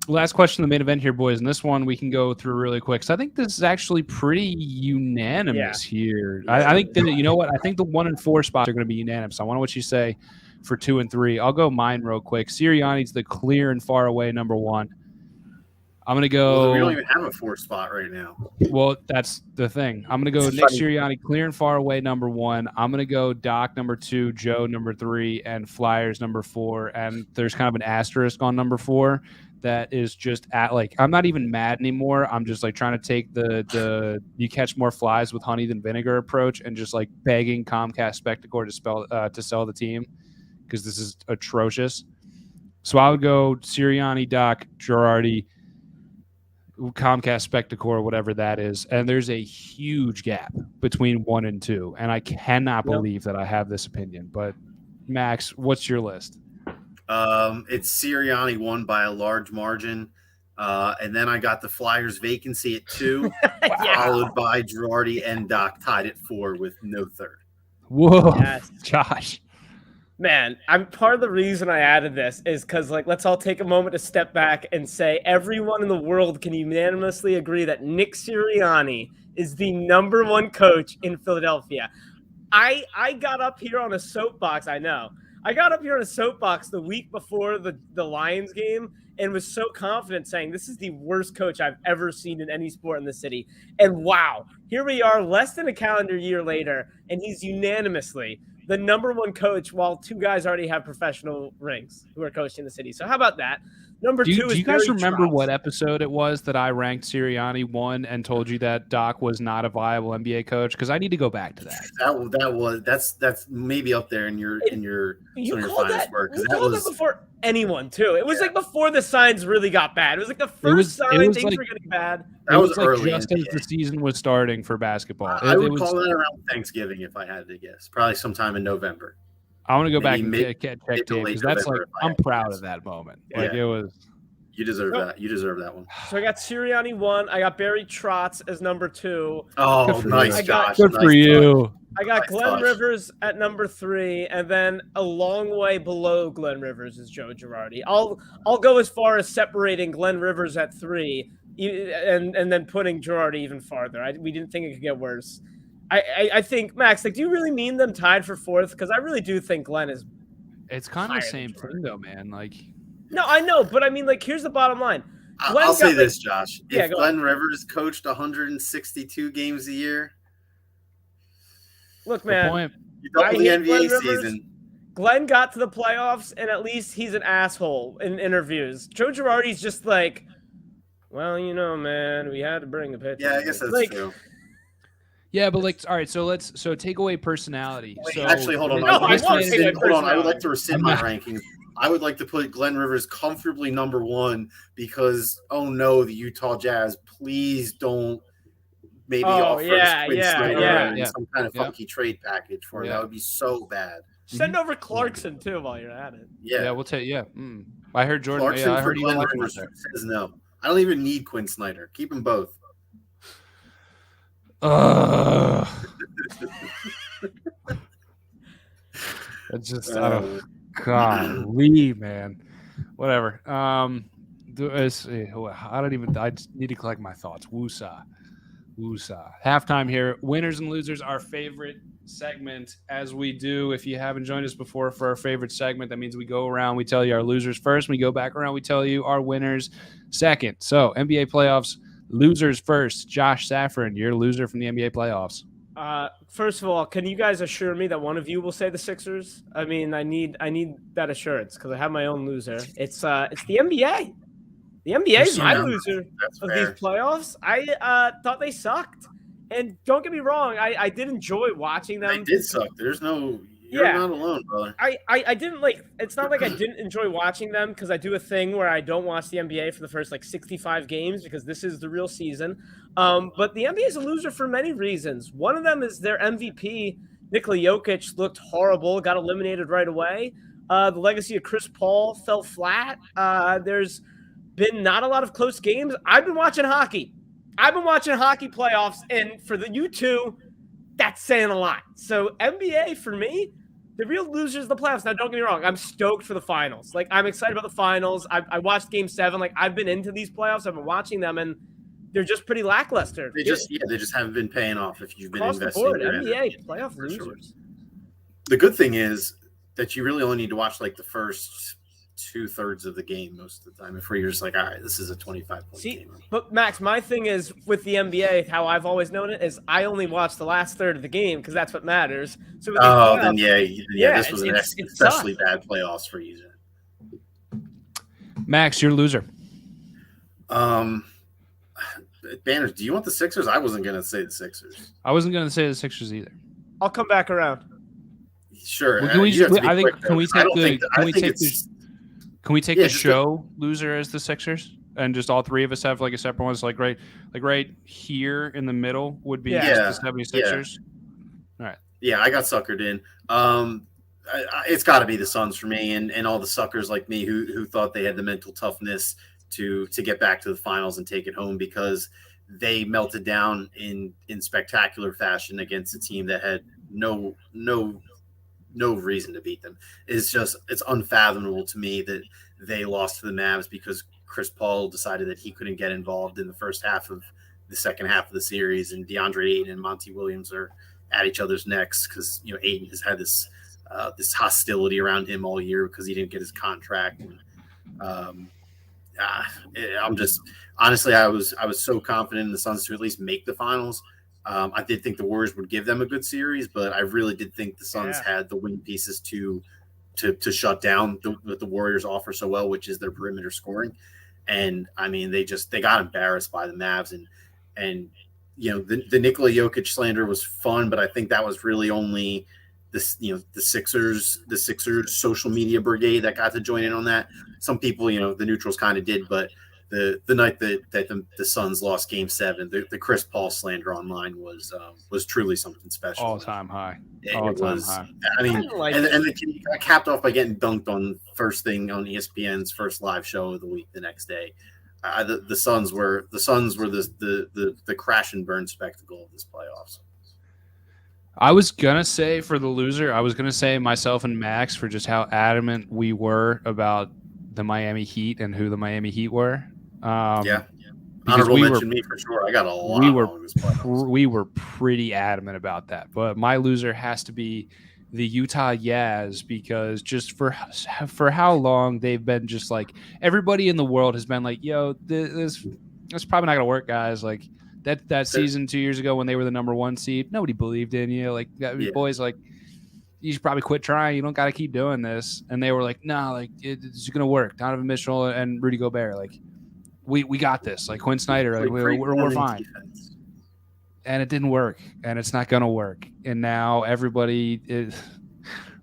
Last question of the main event here, boys, and this one we can go through really quick. So I think this is actually pretty unanimous here. I think that, you know what? I think the 1 and 4 spots are going to be unanimous. I want to know what you say for 2 and 3. I'll go mine real quick. Sirianni's the clear and far away number 1. I'm going to go. Well, we don't even have a 4 spot right now. Well, that's the thing. I'm going to go Nick Sirianni, clear and far away number 1. I'm going to go Doc number 2, Joe number 3, and Flyers number 4. And there's kind of an asterisk on number 4 that is just at I'm not even mad anymore. I'm just trying to take the you catch more flies with honey than vinegar approach and just begging Comcast Spectacor to sell the team because this is atrocious. So I would go Sirianni, Doc, Girardi, Comcast Spectacor, whatever that is, and there's a huge gap between 1 and 2, and I cannot believe that I have this opinion. But Max, what's your list? It's Sirianni 1 by a large margin, and then I got the Flyers vacancy at 2, followed by Girardi and Doc tied at 4 with no third. Whoa, yes. Josh. Man, I'm part of the reason I added this is because, like, let's all take a moment to step back and say everyone in the world can unanimously agree that Nick Sirianni is the number one coach in Philadelphia. I got up here on a soapbox. I know. I got up here on a soapbox the week before the Lions game and was so confident saying this is the worst coach I've ever seen in any sport in the city. And wow, here we are less than a calendar year later, and he's unanimously the number one coach while two guys already have professional rings who are coaching the city. So how about that? Number two is do you guys Barry remember Trotz. what episode it was that I ranked Sirianni 1 and told you that Doc was not a viable NBA coach? Because I need to go back to that. That's maybe up there in your some of your finest work. You called that before anyone too. It was like before the signs really got bad. It was like the first sign things were getting bad. That was like early just as the season was starting for basketball. I would call that around Thanksgiving if I had to guess. Probably sometime in November. I want to go back and check tape because that's like I'm proud of that moment. Like it was. You deserve that. You deserve that one. So I got Sirianni 1. I got Barry Trotz as number 2. Oh, nice, Josh. Good for you. I got Glenn Rivers at number 3, and then a long way below Glenn Rivers is Joe Girardi. I'll go as far as separating Glenn Rivers at 3, and then putting Girardi even farther. We didn't think it could get worse. I think, Max, like, do you really mean them tied for 4th? Because I really do think Glenn is. It's kind of the same thing, though, man. Like. No, I know, but I mean, like, here's the bottom line. I'll say this, Josh. If Glenn Rivers coached 162 games a year, look, man, you double the NBA season. Glenn got to the playoffs, and at least he's an asshole in interviews. Joe Girardi's just like, well, you know, man, we had to bring the pitch. Yeah, I guess that's true. Yeah, but like, all right. So take away personality. Wait, so actually, hold on. No, I would like to rescind my rankings. I would like to put Glenn Rivers comfortably number 1 because, oh no, the Utah Jazz, please don't maybe offer Quinn Snyder and some kind of funky trade package for him. That would be so bad. Send over Clarkson too while you're at it. Yeah, we'll take. Yeah, I heard Jordan. Clarkson I heard Glenn Rivers says no. I don't even need Quinn Snyder. Keep them both. It's just golly, man. Whatever. I just need to collect my thoughts. Woosah. Halftime here. Winners and losers, our favorite segment, as we do. If you haven't joined us before for our favorite segment, that means we go around, we tell you our losers first. We go back around, we tell you our winners second. So NBA playoffs, losers first. Josh Safran, you're a loser from the NBA playoffs. First of all, can you guys assure me that one of you will say the Sixers? I mean, I need that assurance because I have my own loser. It's the NBA. The NBA is my loser of these playoffs. I thought they sucked, and don't get me wrong, I did enjoy watching them. They did suck. You're not alone, brother. I didn't like. It's not like I didn't enjoy watching them because I do a thing where I don't watch the NBA for the first 65 games because this is the real season. But the NBA is a loser for many reasons. One of them is their MVP, Nikola Jokic, looked horrible, got eliminated right away. The legacy of Chris Paul fell flat. There's been not a lot of close games. I've been watching hockey. Playoffs, and for you two, that's saying a lot. So NBA for me, the real losers of the playoffs. Now, don't get me wrong. I'm stoked for the finals. Like, I'm excited about the finals. I watched Game 7. Like, I've been into these playoffs. I've been watching them, and they're just pretty lackluster. They just haven't been paying off if you've been investing. Across the board, NBA playoff losers. Sure. The good thing is that you really only need to watch the first 2/3 of the game most of the time before you're just like, all right, this is a 25-point game. But Max, my thing is with the NBA, how I've always known it is I only watch the last third of the game because that's what matters. So this was an especially bad playoffs for you. Max, you're a loser. Banners, do you want the Sixers? I wasn't gonna say the Sixers. I wasn't gonna say the Sixers either. I'll come back around. Sure. Well, can we take the show loser as the Sixers, and just all three of us have a separate one? It's right here in the middle would be just the 76ers. All right. Yeah, I got suckered in. It's got to be the Suns for me, and all the suckers like me who thought they had the mental toughness to get back to the finals and take it home because they melted down in spectacular fashion against a team that had no no reason to beat them. It's unfathomable to me that they lost to the Mavs because Chris Paul decided that he couldn't get involved in the first half of the second half of the series, and DeAndre Ayton and Monty Williams are at each other's necks because Ayton has had this hostility around him all year because he didn't get his contract. And, I'm just honestly, I was so confident in the Suns to at least make the finals. I did think the Warriors would give them a good series, but I really did think the Suns had the wing pieces to shut down what the Warriors offer so well, which is their perimeter scoring. And I mean, they got embarrassed by the Mavs, and the Nikola Jokic slander was fun, but I think that was really only the Sixers social media brigade that got to join in on that. Some people, the neutrals kind of did, but the night that the Suns lost Game 7, the Chris Paul slander online was truly something special. All time high. High. I mean, and it got capped off by getting dunked on first thing on ESPN's first live show of the week the next day. The Suns were the crash and burn spectacle of this playoffs. I was gonna say for the loser, I was gonna say myself and Max for just how adamant we were about the Miami Heat and who the Miami Heat were. Honorable mention me for sure. I got a lot. We were pretty adamant about that, but my loser has to be the Utah Jazz because just for how long they've been just like everybody in the world has been like, yo, this probably not gonna work, guys. Like that season 2 years ago when they were the number 1 seed, nobody believed in you. Like boys, like you should probably quit trying. You don't got to keep doing this. And they were like, no, like it's gonna work. Donovan Mitchell and Rudy Gobert, like we got this. Like Quinn Snyder, like we're fine. Defense. And it didn't work, and it's not gonna work. And now everybody is.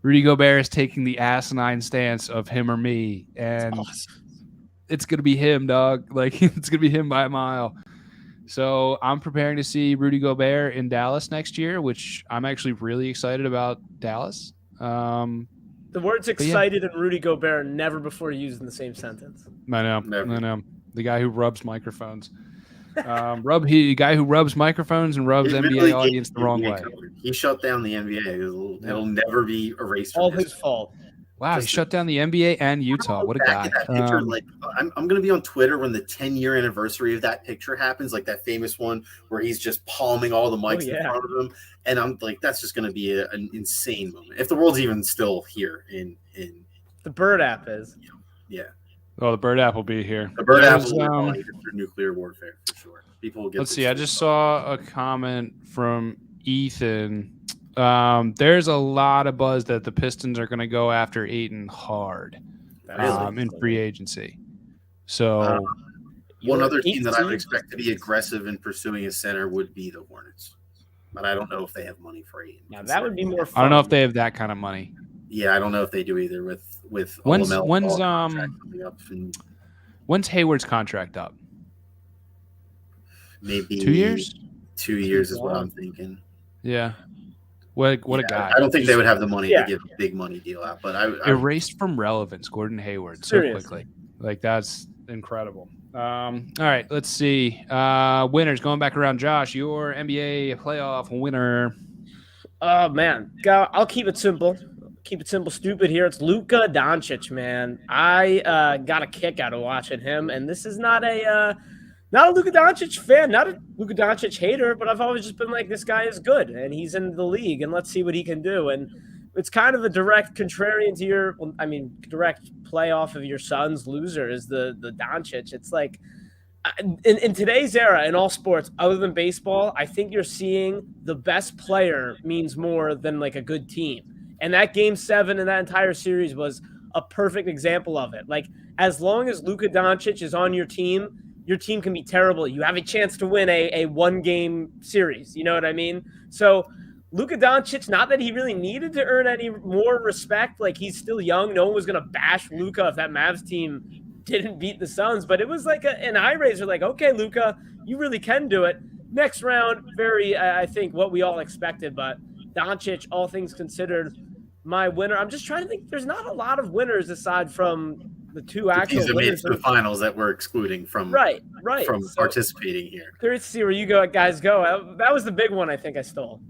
Rudy Gobert is taking the asinine stance of him or me, and it's gonna be him, dog. Like it's gonna be him by a mile. So I'm preparing to see Rudy Gobert in Dallas next year, which I'm actually really excited about Dallas. The words excited and Rudy Gobert are never before used in the same sentence. I know. The guy who rubs microphones. The guy who rubs microphones and rubs NBA audience the wrong way. He shut down the NBA. It'll never be erased. All his fault. Wow, he shut down the NBA and Utah. What a guy. Picture, I'm going to be on Twitter when the 10-year anniversary of that picture happens, like that famous one where he's just palming all the mics in front of him. And I'm like, that's just going to be an insane moment. If the world's even still here in the Bird app is. Yeah. Oh, the Bird app will be here. The Bird app will be for nuclear warfare for sure. People will get. Let's see. I just saw a comment from Ethan. There's a lot of buzz that the Pistons are going to go after Ayton hard in free agency. So one other team that I would expect to be aggressive in pursuing a center would be the Hornets, but I don't know if they have money for Ayton. Now that would be more fun. I don't know if they have that kind of money. Yeah, I don't know if they do either. With when's Hayward's contract up? Maybe 2 years. 2 years is what I'm thinking. Yeah. What a guy. I don't think they would have the money to give a big money deal out, but I erased from relevance Gordon Hayward so quickly. Like that's incredible. All right, let's see. Winners going back around. Josh, your NBA playoff winner. Oh man, I'll keep it simple. Stupid here. It's Luka Doncic, man. I got a kick out of watching him, and this is not a Luka Doncic fan, not a Luka Doncic hater, but I've always just been like, this guy is good, and he's in the league, and let's see what he can do. And it's kind of a direct contrarian to direct playoff of your Suns loser is the Doncic. It's like, in today's era, in all sports, other than baseball, I think you're seeing the best player means more than like a good team. And that Game 7 and that entire series was a perfect example of it. Like, as long as Luka Doncic is on your team can be terrible. You have a chance to win a one-game series. You know what I mean? So Luka Doncic, not that he really needed to earn any more respect. Like, he's still young. No one was going to bash Luka if that Mavs team didn't beat the Suns. But it was like an eye raiser, like, okay, Luka, you really can do it. Next round, very, I think, what we all expected. But Doncic, all things considered, my winner. I'm just trying to think. There's not a lot of winners aside from the two actual teams that made it to the finals that we're excluding from from participating here. Curious to see where you guys go. That was the big one I think I stole.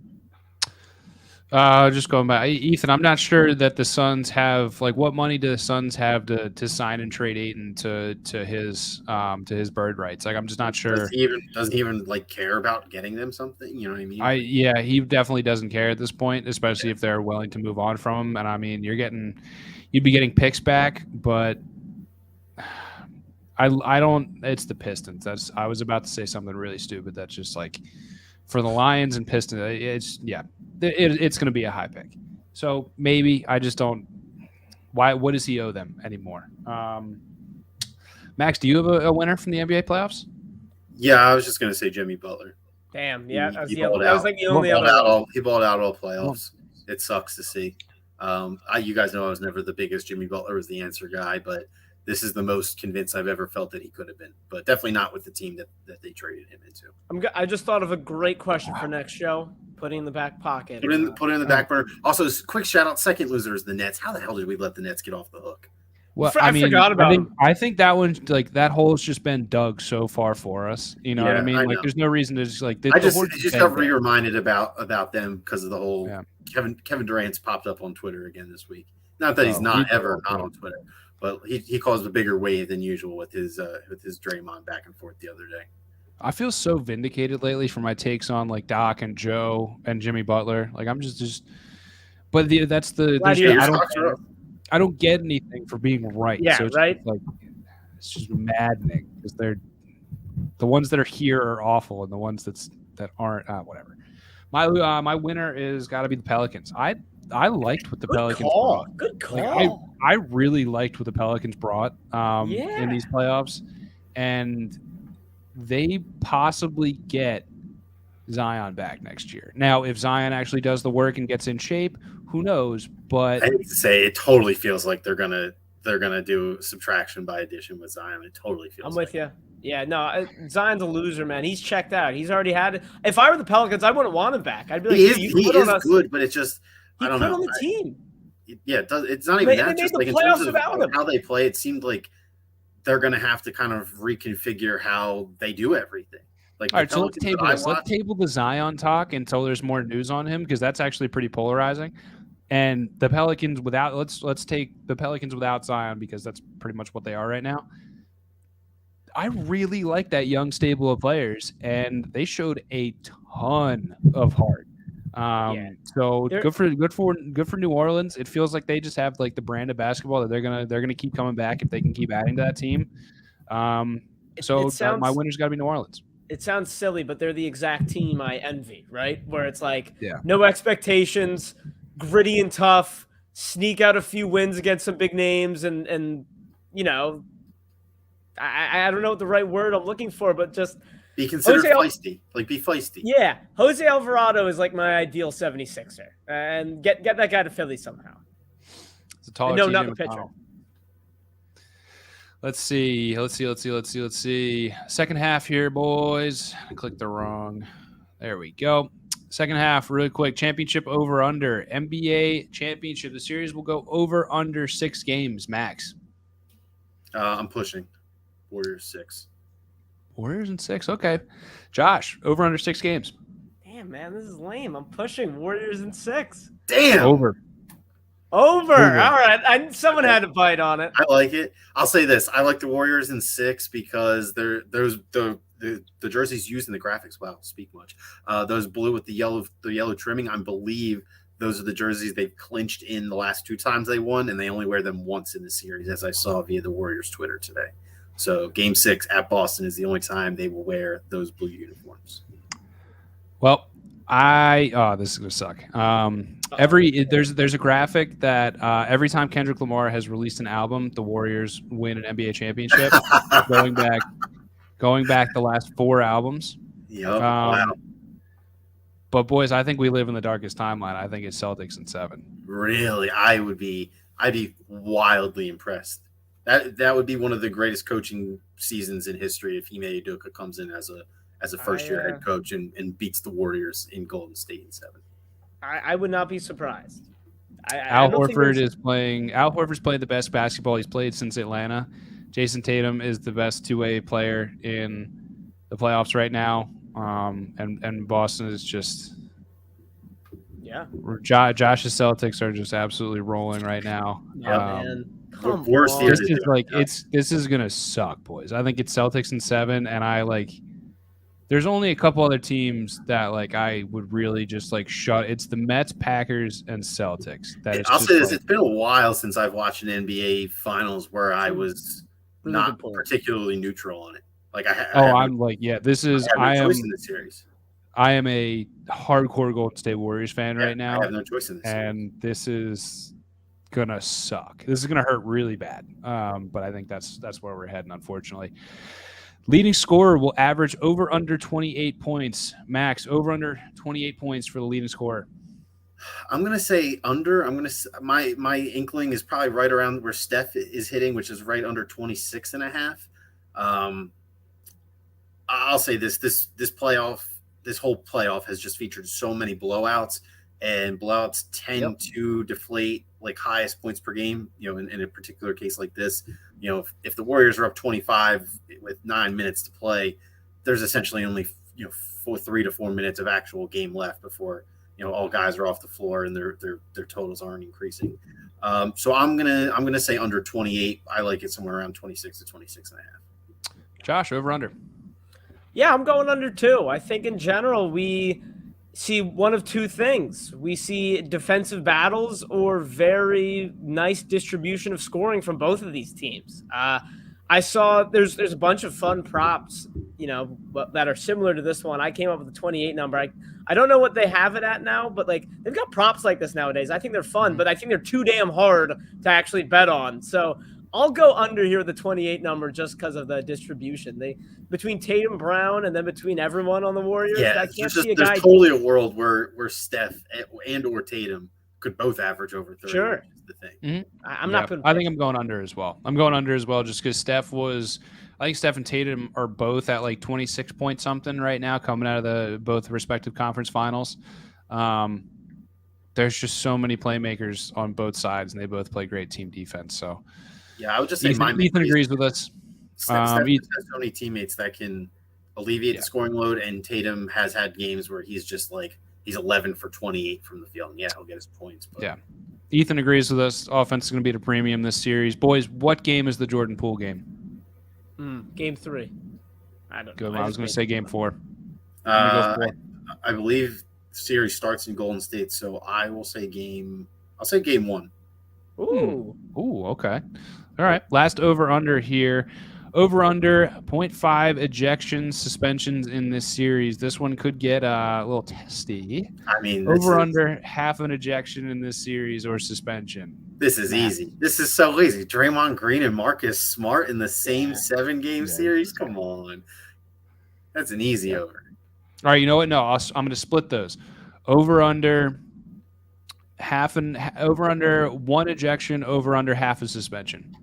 Just going back, Ethan. I'm not sure that the Suns have what money do the Suns have to sign and trade Ayton to his bird rights. Like I'm just not sure. Does he even like care about getting them something? You know what I mean? Yeah, he definitely doesn't care at this point, especially if they're willing to move on from him. And I mean, you'd be getting picks back, but I don't. It's the Pistons. I was about to say something really stupid. That's just like for the Lions and Pistons. It's going to be a high pick. So maybe I just don't. Why? What does he owe them anymore? Max, do you have a winner from the NBA playoffs? Yeah, I was just gonna say Jimmy Butler. Damn, yeah, that He was like the only other. He balled out all playoffs. It sucks to see. You guys know I was never the biggest Jimmy Butler was the answer guy, but this is the most convinced I've ever felt that he could have been. But definitely not with the team that they traded him into. I just thought of a great question for next show. Put it in the back pocket. Put it in the back burner. Also, quick shout out. Second loser is the Nets. How the hell did we let the Nets get off the hook? Well, I forgot about I think that one, that hole's just been dug so far for us. You know what I mean? Like, there's no reason to just I just got reminded about them because of the whole Kevin Durant's popped up on Twitter again this week. Not that he's not on Twitter, but he caused a bigger wave than usual with his Draymond back and forth the other day. I feel so vindicated lately for my takes on like Doc and Joe and Jimmy Butler. Like I'm just but that's the I don't get anything for being right. Yeah, so it's right. It's just maddening because they're the ones that are here are awful, and the ones that aren't whatever. My winner is got to be the Pelicans. I liked what the Pelicans brought. Good call. Like, I really liked what the Pelicans brought in these playoffs, and they possibly get Zion back next year. Now, if Zion actually does the work and gets in shape, who knows? But I hate to say it totally feels like they're gonna do subtraction by addition with Zion. It totally feels. I'm with you. Yeah, no, Zion's a loser, man. He's checked out. He's already had it. If I were the Pelicans, I wouldn't want him back. I'd be like, he is good, but it's just I don't know. On the team. It's not even that. Just like in terms of how they play, it seemed like they're gonna have to kind of reconfigure how they do everything. Like, all right, so let's table the Zion talk until there's more news on him because that's actually pretty polarizing. And the Pelicans without let's take the Pelicans without Zion because that's pretty much what they are right now. I really like that young stable of players, and they showed a ton of heart. So good for New Orleans. It feels like they just have like the brand of basketball that they're gonna keep coming back if they can keep adding to that team. My winner's got to be New Orleans. It sounds silly, but they're the exact team I envy, right? Where it's like no expectations, gritty and tough, sneak out a few wins against some big names, and you know, I don't know what the right word I'm looking for, but just be considered feisty. Like be feisty. Yeah, Jose Alvarado is like my ideal 76er, and get that guy to Philly somehow. It's a taller no, not the pitcher. Let's see. Second half here, boys. I clicked the wrong. There we go. Second half, really quick. Championship over under. NBA championship. The series will go over under 6 games, max. I'm pushing. Warriors 6. Warriors in 6. Okay. Josh, over under 6 games. Damn, man, this is lame. I'm pushing Warriors in 6. Damn. Over. All right. Someone had to bite on it. I like it. I'll say this. I like the Warriors in 6 because the jerseys used in the graphics. Wow, speak much. Those blue with the yellow trimming, I believe those are the jerseys they've clinched in the last 2 times they won, and they only wear them once in the series, as I saw via the Warriors Twitter today. So Game 6 at Boston is the only time they will wear those blue uniforms. Well, this is gonna suck. There's a graphic that every time Kendrick Lamar has released an album, the Warriors win an NBA championship. going back the last 4 albums. Yep. Wow. But boys, I think we live in the darkest timeline. I think it's Celtics in 7. Really, I'd be wildly impressed. That would be one of the greatest coaching seasons in history if Ime Udoka comes in as a first-year head coach and beats the Warriors in Golden State in 7. I would not be surprised. Al Horford's playing the best basketball he's played since Atlanta. Jason Tatum is the best 2-way player in the playoffs right now. And Boston is just Yeah. Josh's Celtics are just absolutely rolling right now. Man. Come Worst on. year This to is do like it. this is gonna suck, boys. I think it's Celtics in 7, and I like. There's only a couple other teams that like I would really just like shut. It's the Mets, Packers, and Celtics. That is I'll just say this: like, it's been a while since I've watched an NBA Finals where I was Really not good point. particularly neutral on it. Like I I'm like, yeah, this is I have no choice in this series. I am a hardcore Golden State Warriors fan right now, I have no choice in this series. and this is gonna suck. This is gonna hurt really bad. But I think that's where we're heading, unfortunately. Leading scorer will average over under 28 points. Max, over under 28 points for the leading scorer. I'm gonna say under. I'm gonna my inkling is probably right around where Steph is hitting, which is right under 26.5. I'll say this whole playoff has just featured so many blowouts, and blowouts tend to deflate like highest points per game. In a particular case like this, if the Warriors are up 25 with 9 minutes to play, there's essentially only 3 to 4 minutes of actual game left before all guys are off the floor and their totals aren't increasing. So I'm gonna say under 28. I like it somewhere around 26 to 26.5. Josh, over under. Yeah, I'm going under 2. I think in general we see one of two things. We see defensive battles or very nice distribution of scoring from both of these teams. I saw there's a bunch of fun props, that are similar to this one. I came up with the 28 number. I don't know what they have it at now, but like they've got props like this nowadays. I think they're fun, but I think they're too damn hard to actually bet on. So I'll go under here with the 28 number just because of the distribution. Between Tatum, Brown, and then between everyone on the Warriors, I can't see a guy. There's totally a world where Steph and or Tatum could both average over 30. Sure. Is the thing. Mm-hmm. I'm not putting. I think I'm going under as well. I'm going under as well just because I think Steph and Tatum are both at like 26 point something right now coming out of the both respective conference finals. There's just so many playmakers on both sides, and they both play great team defense. So. Yeah, I would just say Ethan agrees with us. Steph has so many teammates that can alleviate the scoring load, and Tatum has had games where he's just like he's 11 for 28 from the field, and he'll get his points. But. Yeah, Ethan agrees with us. Offense is going to be at a premium this series, boys. What game is the Jordan Poole game? Game 3. I don't know. I was going to say game 4. I believe the series starts in Golden State, so I will say game 1. Ooh. Ooh, okay. All right. Last over-under here. Over-under 0.5 ejections, suspensions in this series. This one could get a little testy. I mean, over-under half an ejection in this series or suspension. This is easy. This is so easy. Draymond Green and Marcus Smart in the same 7-game series? Come on. That's an easy over. All right, you know what? No, I'm going to split those. Over-under over-under 1 ejection, over-under half a suspension.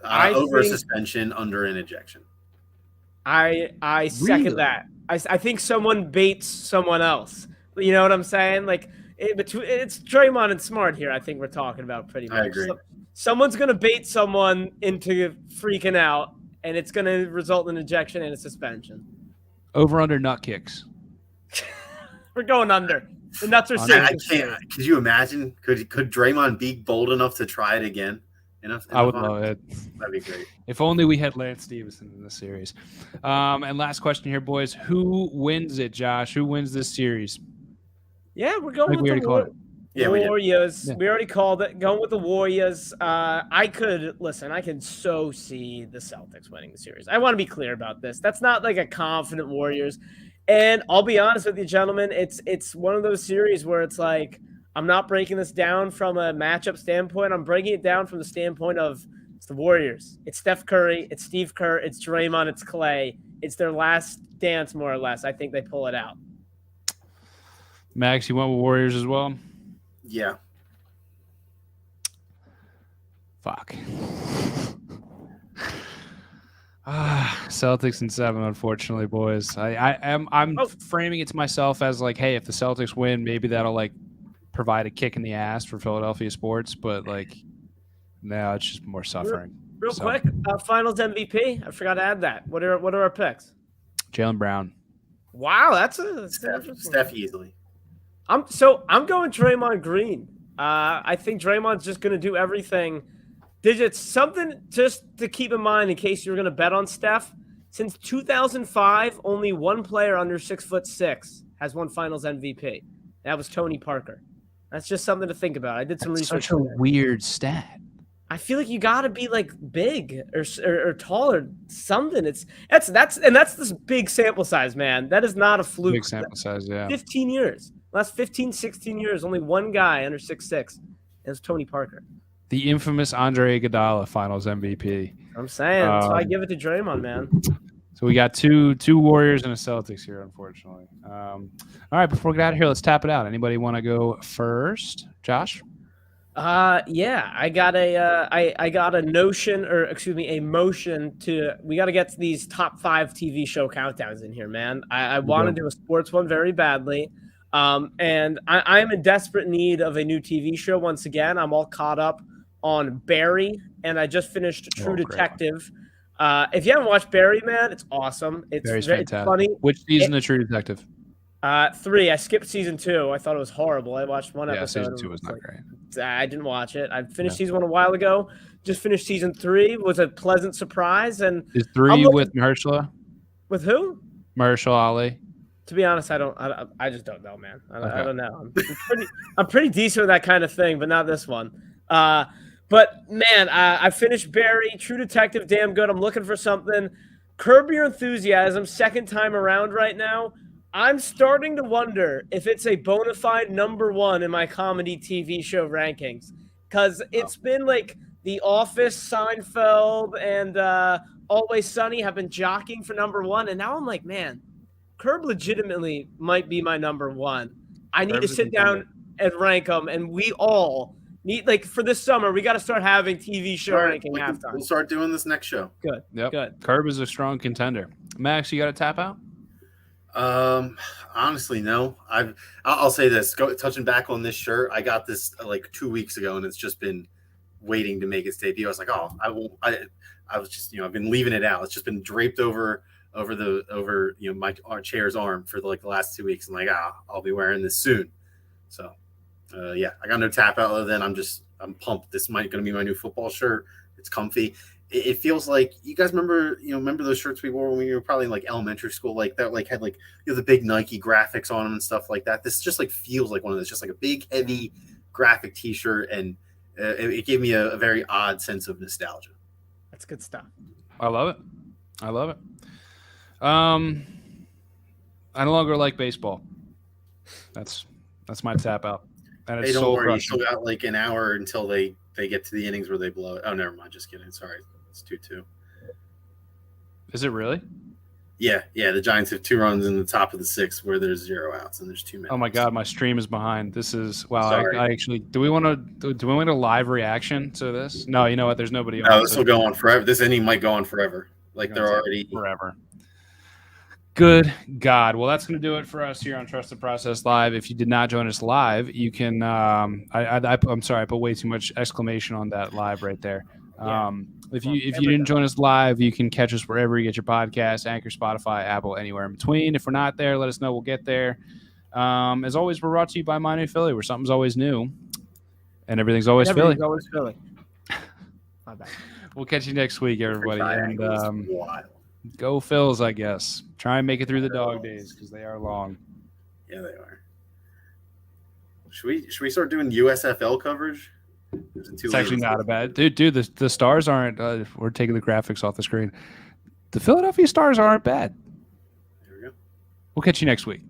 Over suspension, under an ejection. I second that. I think someone baits someone else. You know what I'm saying? Like it's Draymond and Smart here. I think we're talking about pretty much. I agree. Someone's gonna bait someone into freaking out, and it's gonna result in an ejection and a suspension. Over/under nut kicks. We're going under. The nuts are safe. I can't. Could you imagine? Could Draymond be bold enough to try it again? I would love it. That'd be great. If only we had Lance Stevenson in this series. And last question here, boys. Who wins it, Josh? Who wins this series? Yeah, we're going with the Warriors. Yeah. We already called it. Going with the Warriors. I can so see the Celtics winning the series. I want to be clear about this. That's not like a confident Warriors. And I'll be honest with you, gentlemen. It's one of those series where it's like, I'm not breaking this down from a matchup standpoint. I'm breaking it down from the standpoint of it's the Warriors. It's Steph Curry. It's Steve Kerr. It's Draymond. It's Clay. It's their last dance, more or less. I think they pull it out. Max, you went with Warriors as well? Yeah. Fuck. Celtics in 7, unfortunately, boys. I'm framing it to myself as like, hey, if the Celtics win, maybe that'll like provide a kick in the ass for Philadelphia sports, but like no, it's just more suffering. Real quick, Finals MVP. I forgot to add that. What are our picks? Jaylen Brown. Wow, that's an Steph, interesting. Steph easily. I'm going Draymond Green. I think Draymond's just going to do everything. Digits, something just to keep in mind in case you're going to bet on Steph. Since 2005, only one player under 6'6" has won Finals MVP. That was Tony Parker. That's just something to think about. I did some research. Such a weird stat. I feel like you got to be like big or tall or something. That's this big sample size, man. That is not a fluke. Big sample size, yeah. 15 years. Last 15, 16 years, only one guy under 6'6", and it's Tony Parker. The infamous Andre Iguodala Finals MVP. I'm saying, so I give it to Draymond, man. So we got two Warriors and a Celtics here, unfortunately. All right, before we get out of here, let's tap it out. Anybody want to go first? Josh? Yeah, I got a motion to. We got to get to these top 5 TV show countdowns in here, man. I want to do a sports one very badly. And I am in desperate need of a new TV show once again. I'm all caught up on Barry, and I just finished True Detective. If you haven't watched Barry, man, it's awesome. It's funny. Which season of True Detective? 3. I skipped season 2. I thought it was horrible. I watched one episode. Season 2 was not great. I didn't watch it. I finished season 1 a while ago. Just finished season 3. Was a pleasant surprise. And is 3 with Mahershala? With who? Mahershala Ali. To be honest, I just don't know, man. I don't know. I'm pretty decent with that kind of thing, but not this one. But man, I finished Barry, True Detective, damn good. I'm looking for something. Curb Your Enthusiasm, second time around right now. I'm starting to wonder if it's a bona fide number 1 in my comedy TV show rankings, because it's been like The Office, Seinfeld, and Always Sunny have been jockeying for number 1, and now I'm like, man, Curb legitimately might be my number 1. I need to sit down and rank them, and we all need, like, for this summer, we got to start having TV show ranking halftime. We'll start doing this next show. Good. Yep. Good. Curb is a strong contender. Max, you got to tap out? Honestly, no. I'll say this. Touching back on this shirt, I got this like 2 weeks ago, and it's just been waiting to make its debut. I was like, oh, I was just, I've been leaving it out. It's just been draped over our chair's arm for the last 2 weeks. I'm like, I'll be wearing this soon. So, yeah, I got no tap out other than I'm pumped. This might going to be my new football shirt. It's comfy. It feels like, you guys remember those shirts we wore when we were probably in elementary school, that had the big Nike graphics on them and stuff like that. This just feels like one of those, just like a big heavy graphic T-shirt, and it gave me a very odd sense of nostalgia. That's good stuff. I love it. I no longer like baseball. That's my tap out. And it's don't worry, you still got an hour until they get to the innings where they blow it. Oh, never mind. Just kidding. Sorry. It's 2-2. Is it really? Yeah. The Giants have 2 runs in the top of the 6th where there's 0 outs and there's 2 minutes. Oh my God, my stream is behind. This is wow. I actually do we want a live reaction to this? No, you know what? There's nobody on. No, this will go on forever. This inning might go on forever. They're already forever. Good God. Well, that's going to do it for us here on Trust the Process Live. If you did not join us live, you can I'm sorry, I put way too much exclamation on that live right there. Yeah. If you didn't join us live, you can catch us wherever you get your podcasts, Anchor, Spotify, Apple, anywhere in between. If we're not there, let us know. We'll get there. As always, we're brought to you by My New Philly, where something's always new and everything's always Philly. Always Philly. My bad. We'll catch you next week, everybody. And go Phils, I guess. Try and make it through the dog days because they are long. Yeah, they are. Should we start doing USFL coverage? It's actually not a bad dude. The Stars aren't. We're taking the graphics off the screen. The Philadelphia Stars aren't bad. There we go. We'll catch you next week.